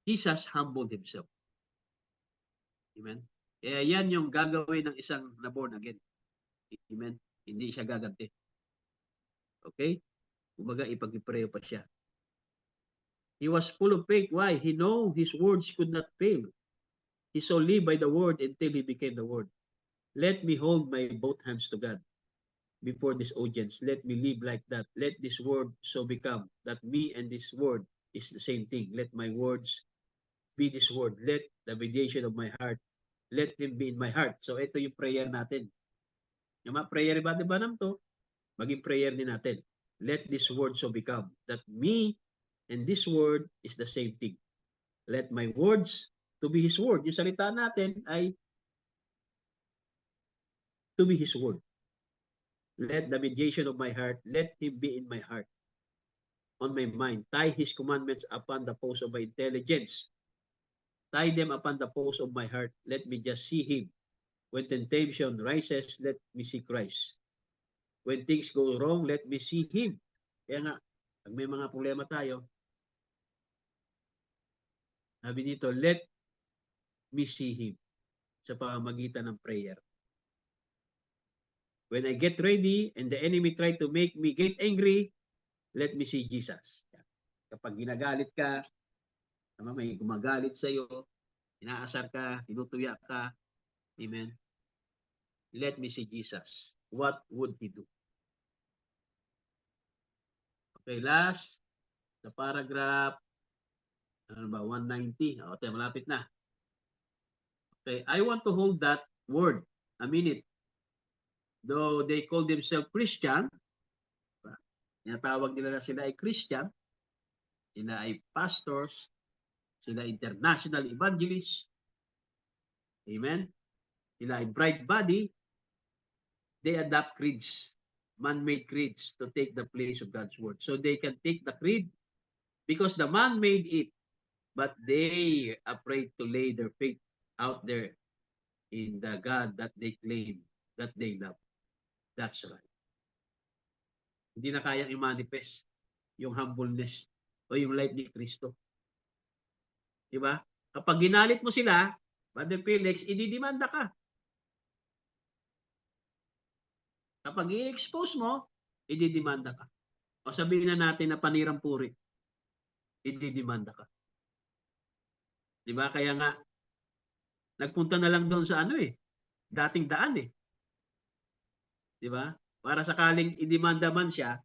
Jesus humbled himself. Amen? Kaya yan yung gagawin ng isang na born again. Amen? Hindi siya gaganti. Okay? Kumbaga, ipag-pray pa siya. He was full of faith. Why? He know his words could not fail. He so lived by the word until he became the word. Let me hold my both hands to God before this audience. Let me live like that. Let this word so become that me and this word is the same thing. Let my words be this word. Let the meditation of my heart, let him be in my heart. So ito yung prayer natin. Yung mga prayer ba naman to? Maging prayer din natin. Let this word so become that me and this word is the same thing. Let my words to be his word. Yung salita natin ay to be his word. Let the mediation of my heart, let him be in my heart, on my mind. Tie his commandments upon the post of my intelligence. Tie them upon the post of my heart. Let me just see him. When temptation rises, let me see Christ. When things go wrong, let me see him. Kaya nga, pag may mga problema tayo, sabi dito, let me see him sa pamamagitan ng prayer. When I get ready and the enemy try to make me get angry, let me see Jesus. Kapag ginagalit ka, may gumagalit sa iyo, inaasar ka, tinutuya ka, amen. Let me see Jesus. What would he do? Okay, last, sa paragraph, 190. Okay, malapit na. Okay, I want to hold that word a minute. Though they call themselves Christian, tinatawag nila na sila ay Christian, sila ay pastors, sila international evangelists, amen? Sila ay bright body, they adopt creeds, man-made creeds to take the place of God's word. So they can take the creed because the man made it, but they afraid to lay their faith out there in the God that they claim, that they love. That's right. Hindi na kayang i-manifest yung humbleness o yung life ni Kristo. Di ba? Kapag ginalit mo sila, Brother Felix, ididimanda ka. Kapag i-expose mo, ididimanda ka. O sabihin na natin na panirang puri, ididimanda ka. Di ba? Kaya nga, nagpunta na lang doon sa dating daan eh. Di ba? Para sakaling idimanda man siya,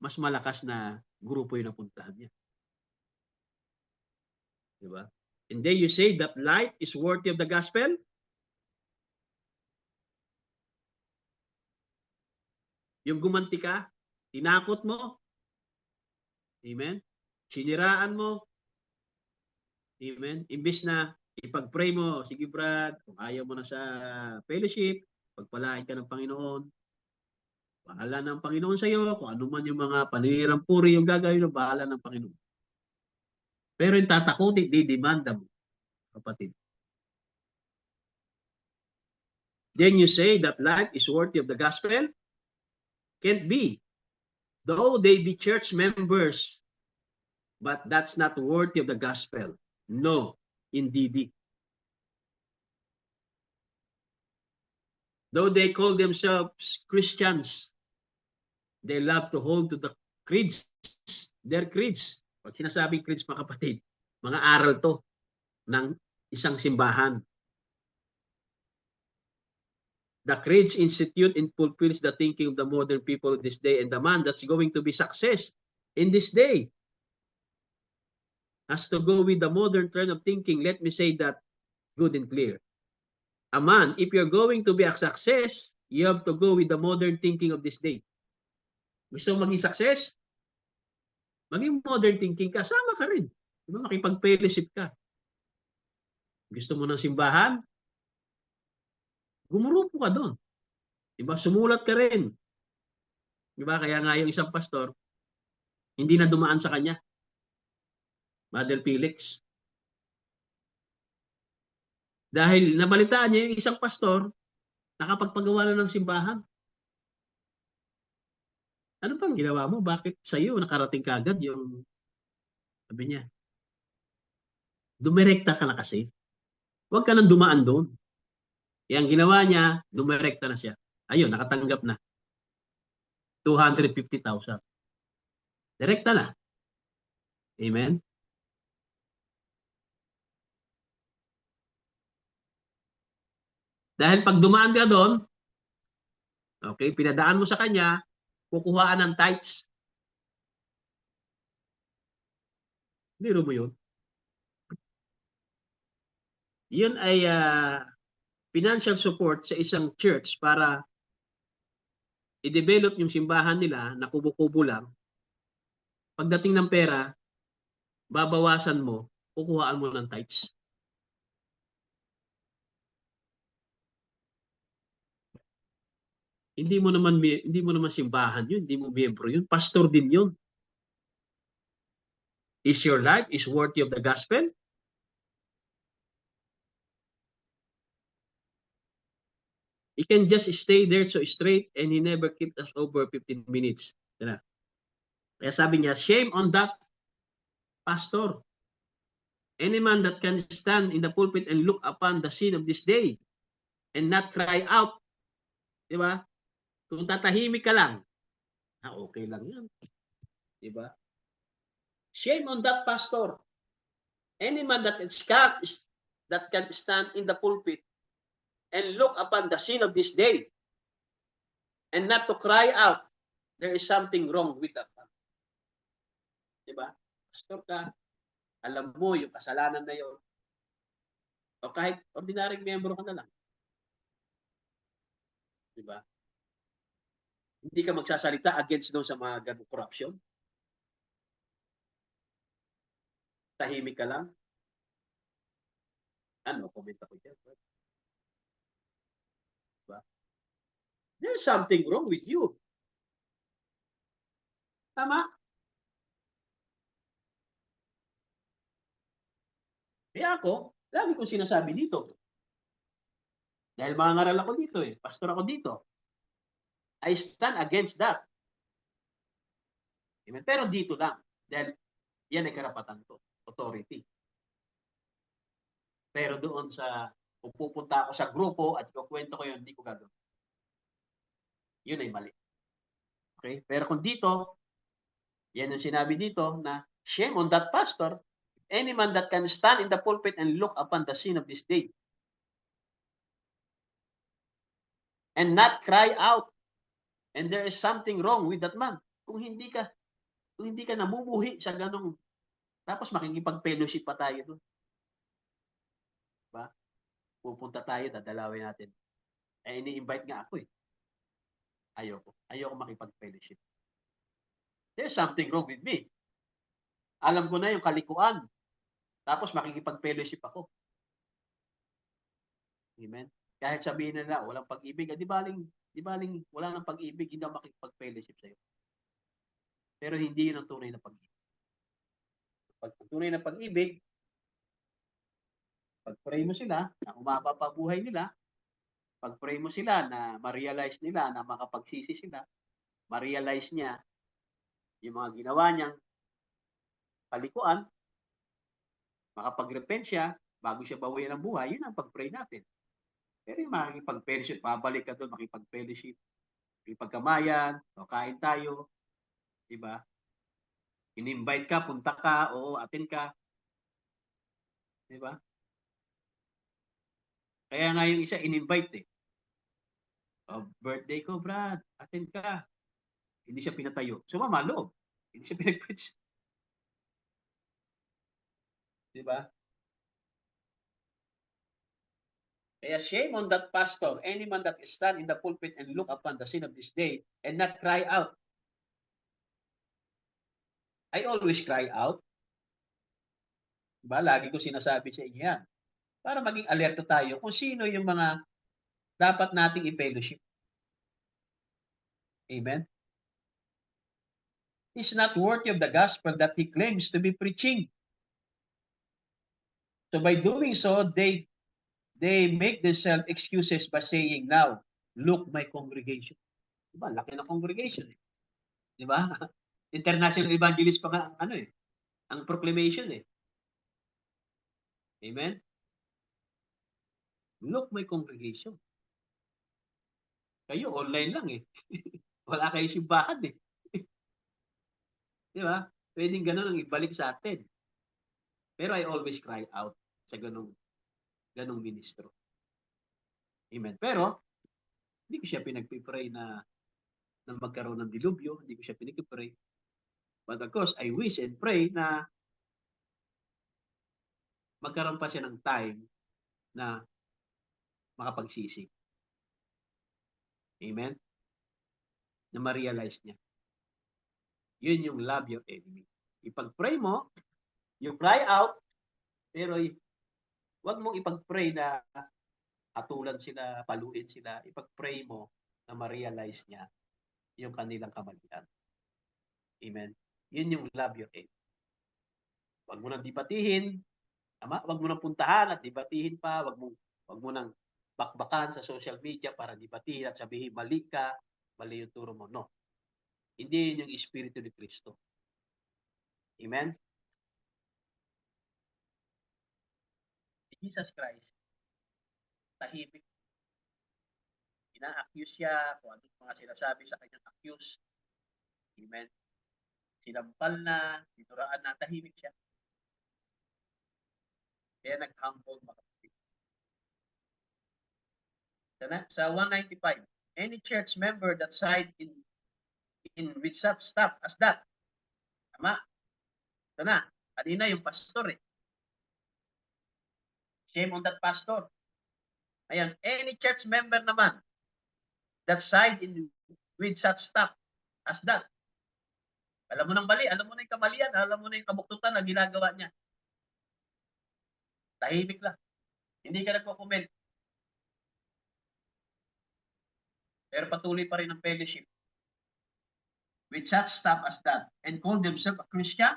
mas malakas na grupo yung napuntahan niya. Di ba? And then you say that life is worthy of the gospel? Yung gumanti ka, tinakot mo, amen? Siniraan mo, amen? Imbis na ipag-pray mo, sige Brad, kung ayaw mo na sa fellowship, pagpalain ka ng Panginoon, bahala ng Panginoon sa iyo, kung ano man yung mga paninirang puri yung gagawin mo, bahala ng Panginoon. Pero yung tatakutin, didemanda mo, kapatid. Then you say that life is worthy of the gospel? Can't be. Though they be church members, but that's not worthy of the gospel. No, indeed. Though they call themselves Christians, they love to hold to the creeds, their creeds. Pag sinasabing creeds, mga kapatid, mga aral to ng isang simbahan. The creeds institute and fulfills the thinking of the modern people of this day, and the man that's going to be success in this day has to go with the modern trend of thinking. Let me say that good and clear. A man, if you're going to be a success, you have to go with the modern thinking of this day. Gusto mo maging success? Maging modern thinking ka, sama ka rin. Diba? Makipag-fellowship ka. Gusto mo ng simbahan? Gumurupo ka doon. Diba? Sumulat ka rin. Diba? Kaya nga yung isang pastor, hindi na dumaan sa kanya. Brother Felix. Dahil nabalitaan niya yung isang pastor, nakapagpagawa na ng simbahan. Ano bang ginawa mo? Bakit sa iyo nakarating kagad yung, sabi niya, dumirekta ka na kasi. Huwag ka nang dumaan doon. Yang ginawa niya, dumirekta na siya. Ayun, nakatanggap na. 250,000. Direkta na. Amen? Dahil pag dumaan ka doon, okay, pinadaan mo sa kanya, kukuhaan ng tithes. Biro mo yun. Yun ay financial support sa isang church para i-develop yung simbahan nila na kubo-kubo lang. Pagdating ng pera, babawasan mo, kukuhaan mo ng tithes. Hindi mo naman simbahan yun, hindi mo miyembro yun, pastor din yun. Is your life is worthy of the gospel? He can just stay there so straight and he never kept us over 15 minutes. Kaya sabi niya, shame on that pastor. Any man that can stand in the pulpit and look upon the sin of this day and not cry out. Di ba? Kung tatahimik ka lang, okay lang yan. Di ba? Shame on that pastor. Any man that can stand in the pulpit and look upon the sin of this day and not to cry out, there is something wrong with that man. Di ba? Pastor ka, alam mo yung kasalanan na yun. O kahit ordinaryong miyembro ka na lang. Di ba? Hindi ka magsasalita against doon sa mga ganung corruption. Tahimik ka lang. Ano, comment ako dyan. Diba? There's something wrong with you. Tama? Kaya ako, lagi kong sinasabi dito. Dahil mga ngaral ako dito eh. Pastor ako dito. I stand against that. Amen? Pero dito lang. Dahil yan ay karapatan ko. Authority. Pero doon sa, kung pupunta ako sa grupo at ikukwento ko yun, hindi ko gagawin. Yun ay mali. Okay? Pero kung dito, yan ang sinabi dito na, shame on that pastor, any man that can stand in the pulpit and look upon the sin of this day and not cry out, and there is something wrong with that man. Kung hindi ka namumuhi sa ganong, tapos makikipag-fellowship pa tayo doon. Diba? Pupunta tayo, dadalawin natin. Eh, ini-invite nga ako eh. Ayoko makipag-fellowship. There's something wrong with me. Alam ko na yung kalikuan. Tapos makikipag-fellowship ako. Amen? Kahit sabihin nila, walang pag-ibig, di baling wala nang pag-ibig, hindi ako makikipag-fellowship sa'yo. Pero hindi yun ang tunay na pag-ibig. Pag tunay na pag-ibig, pag-pray mo sila, na umaba pa buhay nila, pag-pray mo sila na ma-realize nila na makapagsisi sila, ma-realize niya yung mga ginawa niyang kalikuan, makapag-repent siya, bago siya bawian ng buhay, yun ang pag-pray natin. Pero yung makikipag-fellowship, babalik ka doon, makipag-fellowship, makipagkamayan, o kain tayo, diba? In-invite ka, punta ka, o attend ka. Diba? Kaya nga yung isa, in-invite eh. Oh, birthday ko, Brad, attend ka. Hindi siya pinatayo. Sumama loob. Hindi siya pinag-preach. Diba? Kaya shame on that pastor, any man that is stand in the pulpit and look upon the sin of this day and not cry out. I always cry out. Diba? Lagi ko sinasabi sa inyo yan. Para maging alerto tayo kung sino yung mga dapat nating i-fellowship. Amen? He's not worthy of the gospel that he claims to be preaching. So by doing so, they make themselves excuses by saying now, look my congregation. Diba? Laki ng congregation. Eh. Diba? International evangelist pa nga, ang proclamation eh. Amen? Look my congregation. Kayo, online lang eh. Wala kayo simbahan eh. Diba? Pwedeng ganun ang ibalik sa atin. Pero I always cry out sa ganung ministro. Amen. Pero, hindi ko siya pinagpipray na magkaroon ng dilubyo. Hindi ko siya pinagpipray. But of course, I wish and pray na magkaroon pa siya ng time na makapagsisi. Amen? Na ma-realize niya. Yun yung love your enemy. Ipag-pray mo, you cry out, pero huwag mong ipag-pray na atulan sila, paluin sila. Ipag-pray mo na ma-realize niya yung kanilang kamalian. Amen? Yun yung love your enemy. Huwag mo nang dibatihin, huwag mo nang puntahan at dibatihin pa, huwag mo nang bakbakan sa social media para dibatihin at sabihin mali ka, mali yung turo mo. No. Hindi yun yung Espiritu ni Kristo. Amen? Jesus Christ, tahimik. Ina-accuse siya kung anong mga sinasabi sa kanyang accuse. Amen? Sinampal na, dinuraan na, tahimik siya. Kaya nag-humble makapit. Sa 195, any church member that side in with such stuff as that. Tama? Ito na. Kanina yung pastor eh. Shame on that pastor. Ayan, any church member naman that side in with such stuff as that. Alam mo ng mali, alam mo na yung kamalian, alam mo na yung kabuktutan na ginagawa niya. Tahimik lang. Hindi ka nagko-comment. Pero patuloy pa rin ang fellowship with such stuff as that and call themselves a Christian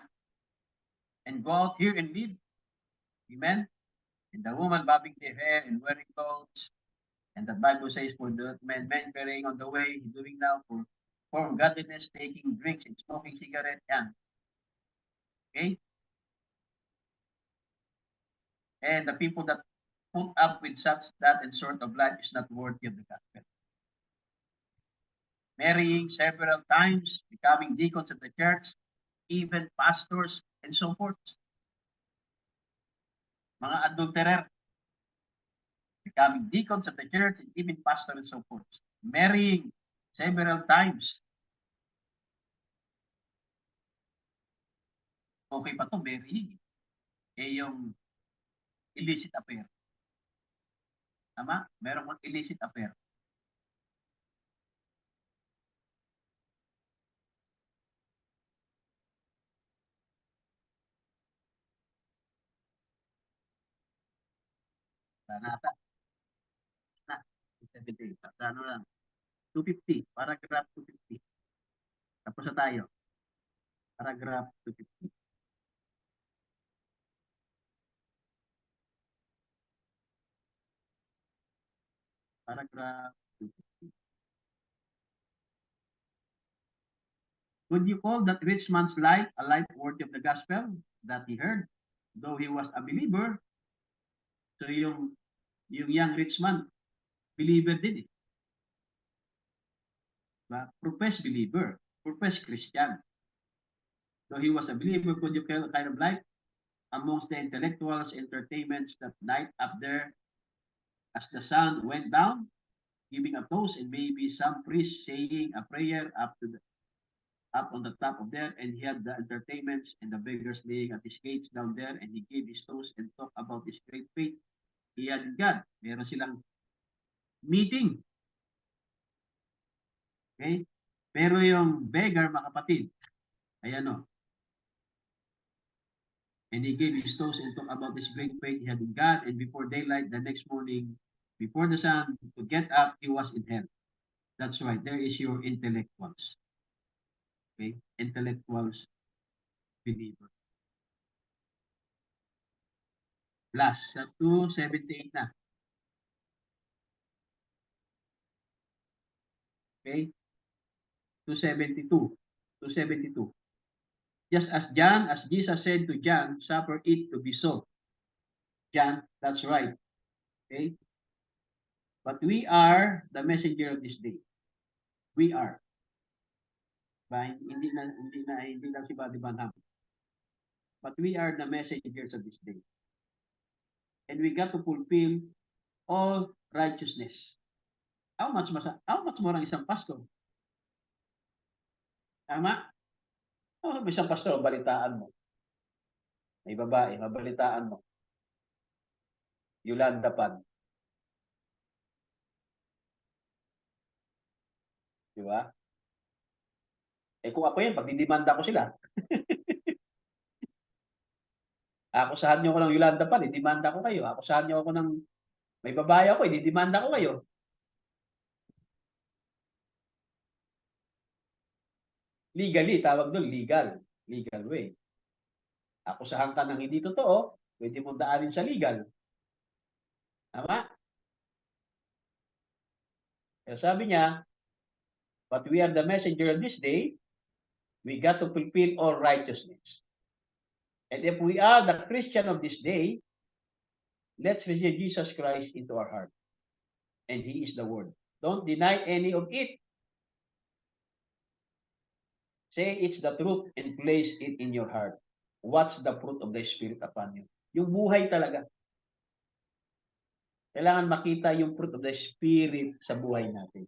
and go out here and live. Amen? And the woman bobbing their hair and wearing clothes. And the Bible says for the men carrying on the way, doing now for godliness, taking drinks and smoking cigarette. Yan. Okay? And the people that put up with such that and sort of life is not worthy of the gospel. Marrying several times, becoming deacons at the church, even pastors, and so forth. Mga adulterer, becoming deacons at the church, and even pastors and so forth. Marrying several times. Okay pa to, marrying. Eh yung illicit affair. Tama? Meron mong illicit affair. Nata. Na. 270. Ano lang. 250. Paragraph 250. Tapos na tayo. Paragraph 250. Paragraph 250. Would you call that rich man's life a life worthy of the gospel that he heard, though he was a believer? So yung young rich man, believer din eh. Diba? Professed believer, professed Christian. So he was a believer, could you call kind of life amongst the intellectuals, entertainments that night up there as the sun went down, giving a toast, and maybe some priest saying a prayer up on the top of there, and he had the entertainments and the beggars laying at his gates down there, and he gave his toast and talked about his great faith he had in God. Meron silang meeting. Okay? Pero yung beggar, mga kapatid, ayan o. And he gave his toast and talked about this great faith he had in God, and before daylight the next morning, before the sun could get up, he was in hell. That's right, there is your intellectuals. Okay? Intellectuals, believer. Plus, sa 278 na. Okay? 272. 272. Just as Jesus said to John, suffer it to be so. John, that's right. Okay? But we are the messenger of this day. We are. Ba, hindi lang si Buddy Banham. But we are the messengers of this day. And we got to fulfill all righteousness. How much more ang isang pastor? Tama? Oh, isang pastor, balitaan mo. May babae, mabalitaan mo. Yolanda Pan. Di ba? Eh kung ako yan, pag didimanda ko sila. Akusahan niyo ko ng Yolanda Pan, idimanda ko kayo. Akusahan niyo ako ng may babae ako, ididimanda ko kayo. Legally, tawag doon, legal. Legal way. Akusahan ka ng hindi totoo, pwede mong daanin sa legal. Tama? Kaya sabi niya, but we are the messenger of this day, we got to fulfill all righteousness. And if we are the Christian of this day, let's receive Jesus Christ into our heart. And He is the Word. Don't deny any of it. Say it's the truth and place it in your heart. What's the fruit of the Spirit upon you? Yung buhay talaga. Kailangan makita yung fruit of the Spirit sa buhay natin.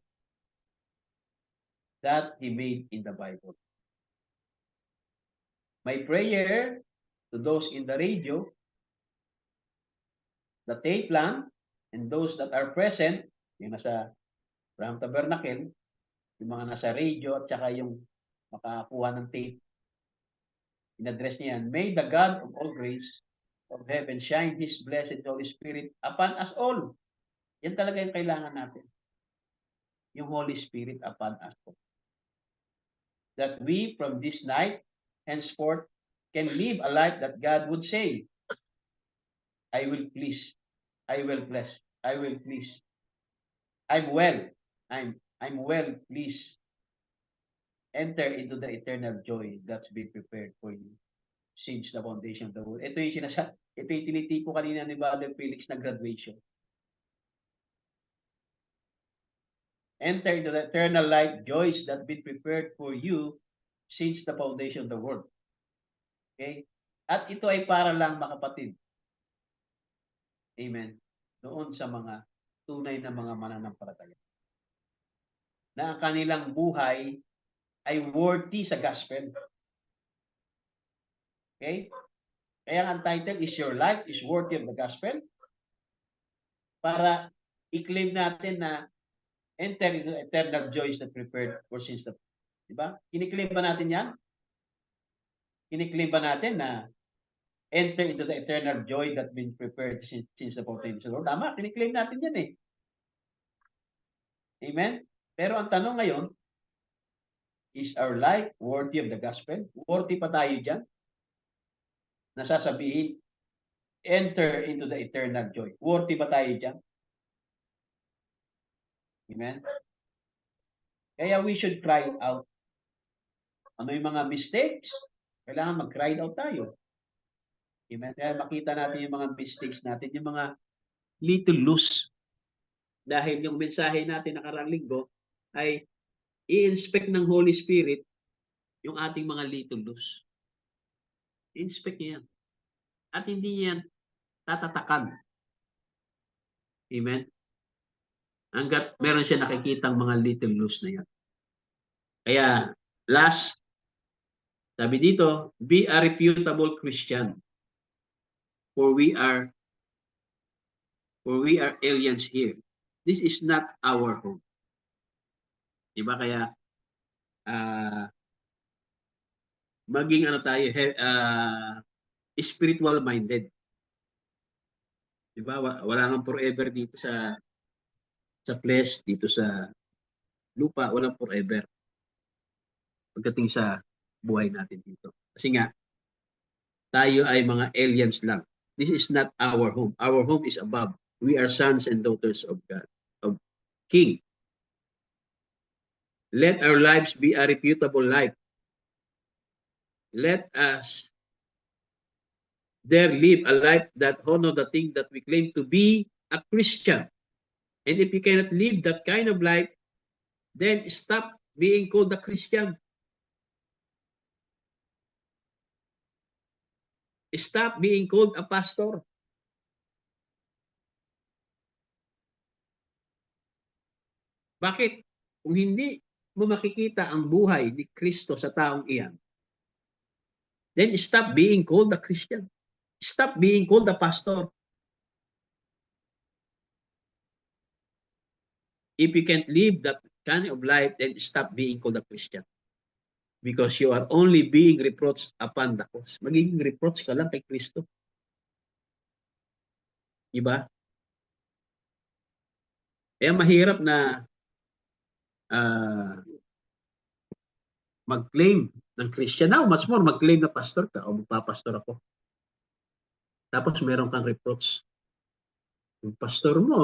That He made in the Bible. My prayer to those in the radio, the tape lang, and those that are present, yung nasa Abraham Tabernacle, yung mga nasa radio, at saka yung makakuha ng tape, in-address niya yan, may the God of all grace of heaven shine His blessed Holy Spirit upon us all. Yan talaga yung kailangan natin. Yung Holy Spirit upon us all. That we from this night henceforth can live a life that God would say, I will please, I will bless, I will please. I'm well. I'm well, please. Enter into the eternal joy that's been prepared for you since the foundation of the world. Ito yung tinitiko kanina ni Brother Felix na graduation. Enter into the eternal light joys that been prepared for you since the foundation of the world. Okay? At ito ay para lang makapatid. Amen. Doon sa mga tunay na mga mananampalataya. Na ang kanilang buhay ay worthy sa gospel. Okay? Kaya ang title is Your Life is Worthy of the Gospel. Para i-claim natin na enter into eternal joys that prepared for since the... Diba? Kini-claim ba natin yan? Kini-claim ba natin na enter into the eternal joy that been prepared since the foundation of the world? Tama, kini-claim natin yan eh. Amen? Pero ang tanong ngayon, is our life worthy of the gospel? Worthy pa tayo dyan? Nasasabihin, enter into the eternal joy. Worthy ba tayo dyan? Amen? Kaya we should cry out. Ano yung mga mistakes? Kailangan mag-cry out tayo. Amen? Kaya makita natin yung mga mistakes natin, yung mga little loose. Dahil yung mensahe natin nakaraang linggo ay i-inspect ng Holy Spirit yung ating mga little loose. I-inspect niya yan. At hindi niya tatatakan. Amen? Hanggat meron siya nakikitang mga little loose na yan. Kaya, last, sabi dito, be a reputable Christian. For we are aliens here. This is not our home. Diba? Kaya, maging ano tayo, spiritual minded. Diba? Wala nga forever dito sa flesh, dito sa lupa, walang forever. Pagdating sa buhay natin dito. Kasi nga, tayo ay mga aliens lang. This is not our home. Our home is above. We are sons and daughters of God, of King. Let our lives be a reputable life. Let us dare live a life that honor the thing that we claim to be a Christian. And if you cannot live that kind of life, then stop being called a Christian. Stop being called a pastor. Bakit? Kung hindi mo makikita ang buhay ni Kristo sa taong iyan, then stop being called a Christian. Stop being called a pastor. If you can't live that kind of life, then stop being called a Christian. Because you are only being reproached upon the cross. Magiging reproach ka lang kay Kristo. Diba? Kaya mahirap na mag-claim ng Christian. Now, much more, mag-claim na pastor ka o magpapastor ako. Tapos meron kang reproach. Yung pastor mo,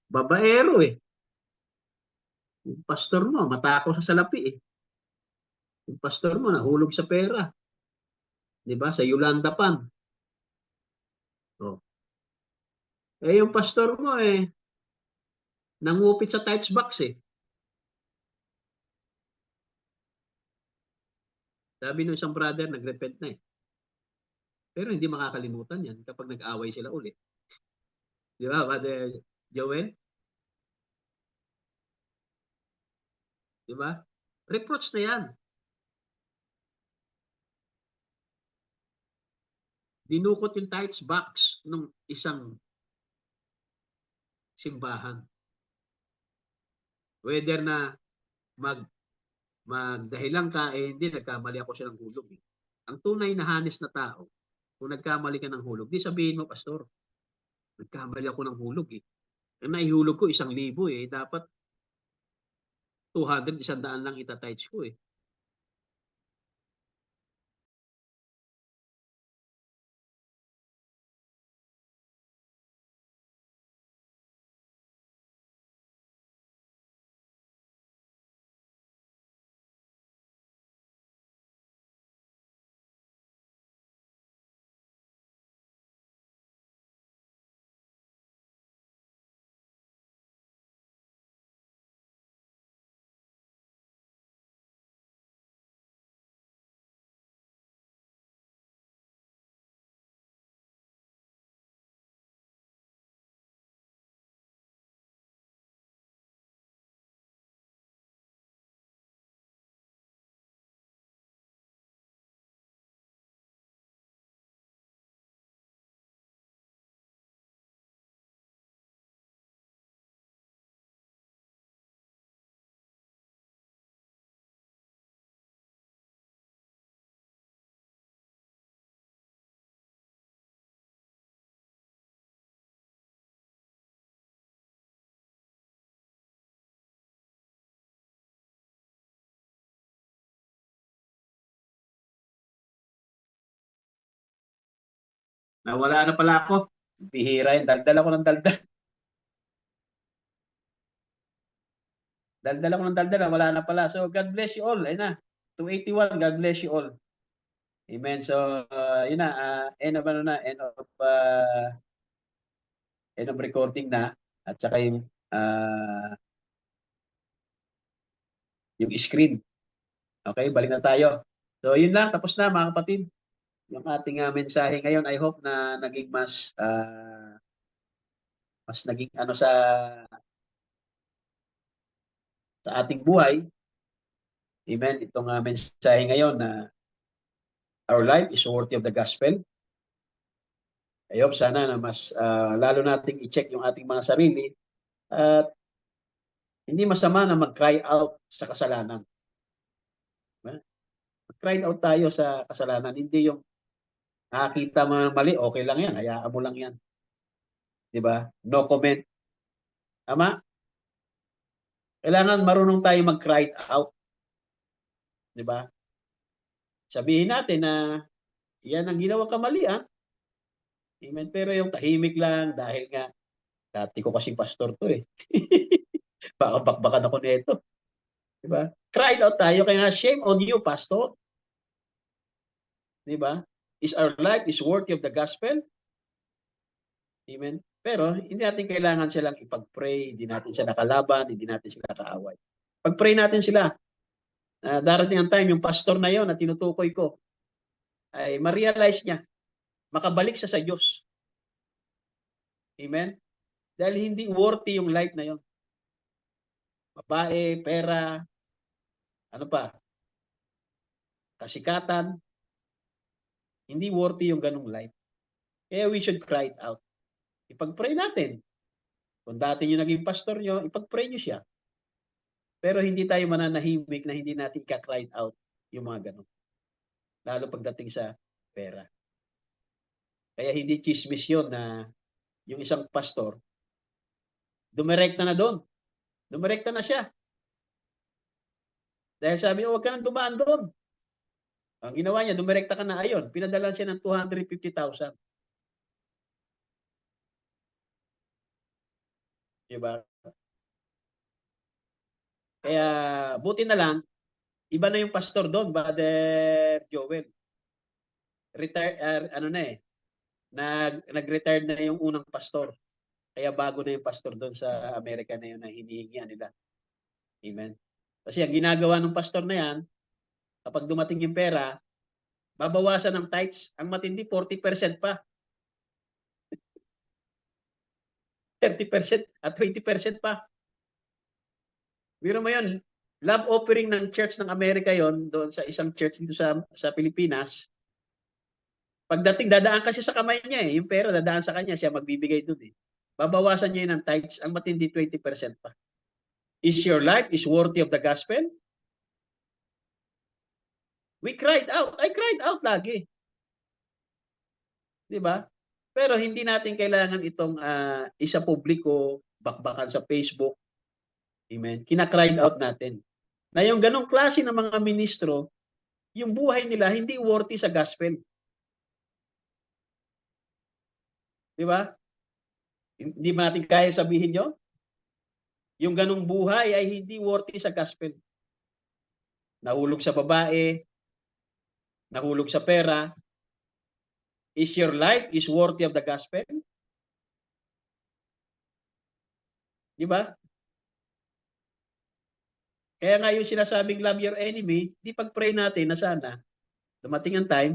babaero eh. Yung pastor mo, matako sa salapi eh. Yung pastor mo, nahulog sa pera. Diba? Sa Yolanda Pan. Oh. Eh, yung pastor mo eh, nangupit sa tights box eh. Sabi ng isang brother, nag-repent na eh. Pero hindi makakalimutan yan kapag nag-away sila ulit. Di ba, Brother Joel? Di ba? Reproach na yan. Dinukot yung tights box ng isang simbahan. Whether na magdahilan ka, hindi, nagkamali ako siya ng hulog. Eh. Ang tunay na honest na tao, kung nagkamali ka ng hulog, di sabihin mo, Pastor, nagkamali ako ng hulog. Eh. Ang naihulog ko, 1,000 eh. Dapat 200, 100 lang itatides ko eh. Nawala na pala ako. Bihira yun. Daldal ako ng daldal. Daldal ako ng daldal. Wala na pala. So, God bless you all. Ayun na. 281. God bless you all. Amen. So, yun na. End of recording na. At saka yung screen. Okay, balik na tayo. So, yun lang. Tapos na, mga kapatid. Yung ating mensahe ngayon, I hope na naging mas naging sa ating buhay. Amen. Itong mensahe ngayon na our life is worthy of the gospel. I hope sana na mas lalo nating i-check yung ating mga sarili at hindi masama na mag-cry out sa kasalanan. Mag-cry out tayo sa kasalanan. Hindi yung nakakita mo ng mali, okay lang yan. Hayaan mo lang yan. Diba? No comment. Tama? Kailangan marunong tayo mag-cry out. Diba? Sabihin natin na yan ang ginawang kamalian. Amen. Pero yung tahimik lang dahil nga dati ko kasi pastor to eh. Baka bakbakan ako nito. Diba? Cry out tayo. Kaya nga, shame on you, pastor. Diba? Is our life is worthy of the gospel? Amen. Pero hindi natin kailangan silang ipag-pray, hindi natin sila nakalaban, hindi natin sila kaaway. Pag-pray natin sila. Darating ang time, yung pastor na yon na tinutukoy ko, ay ma-realize niya, makabalik siya sa Diyos. Amen? Dahil hindi worthy yung life na yon. Babae, pera, ano pa, kasikatan, hindi worthy yung ganung life. Kaya we should cry it out. Ipag-pray natin. Kung dati yung naging pastor nyo, ipag-pray nyo siya. Pero hindi tayo mananahimik na hindi natin ika-cry out yung mga ganun. Lalo pagdating sa pera. Kaya hindi chismis yun na yung isang pastor, dumirekta na doon. Dumirekta na siya. Dahil sabi, huwag ka nang dumaan doon. Ang ginawa niya, dumirekta ka na ayon. Pinadala siya ng 250,000. Diba? Kaya buti na lang, iba na yung pastor doon, Brother Joel. Nag-retire na yung unang pastor. Kaya bago na yung pastor doon sa Amerika na yun na hinihingian nila. Amen. Kasi ang ginagawa ng pastor na yan, kapag dumating yung pera, babawasan ng tithes. Ang matindi, 40% pa. 30% at 20% pa. Biro mo yun, love offering ng church ng Amerika yon doon sa isang church dito sa Pilipinas. Pagdating, dadaan kasi sa kamay niya eh. Yung pera, dadaan sa kanya, siya magbibigay doon eh. babawasan niya yun ng tithes, ang matindi 20% pa. Is your life is worthy of the gospel? We cried out. I cried out lagi. Di ba? Pero hindi natin kailangan itong isa publiko, bakbakan sa Facebook. Amen. Kina-cried out natin. Na yung ganong klase ng mga ministro, yung buhay nila hindi worthy sa gospel. Di ba? Hindi ba natin kaya sabihin yun? Yung ganong buhay ay hindi worthy sa gospel. Nahulog sa babae, nahulog sa pera. Is your life is worthy of the gospel? Di ba? Kaya nga yung sinasabing love your enemy, di pag-pray natin na sana dumating ang time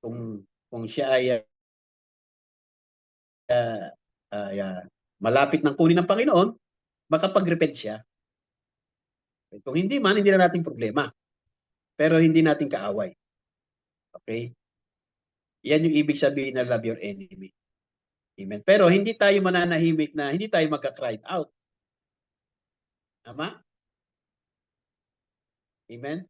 kung siya ay malapit ng kunin ng Panginoon, makapag-repent siya. Kung hindi man, hindi na nating problema. Pero hindi natin kaaway. Okay? Yan yung ibig sabihin na love your enemy. Amen. Pero hindi tayo mananahimik na hindi tayo magka-cried out. Tama? Amen?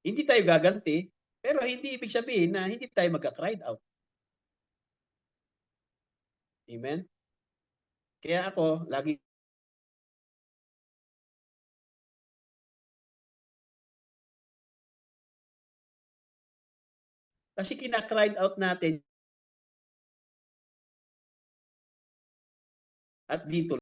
Hindi tayo gaganti, pero hindi ibig sabihin na hindi tayo magka-cried out. Amen? Kaya ako, lagi kasi kina-cried out natin at dito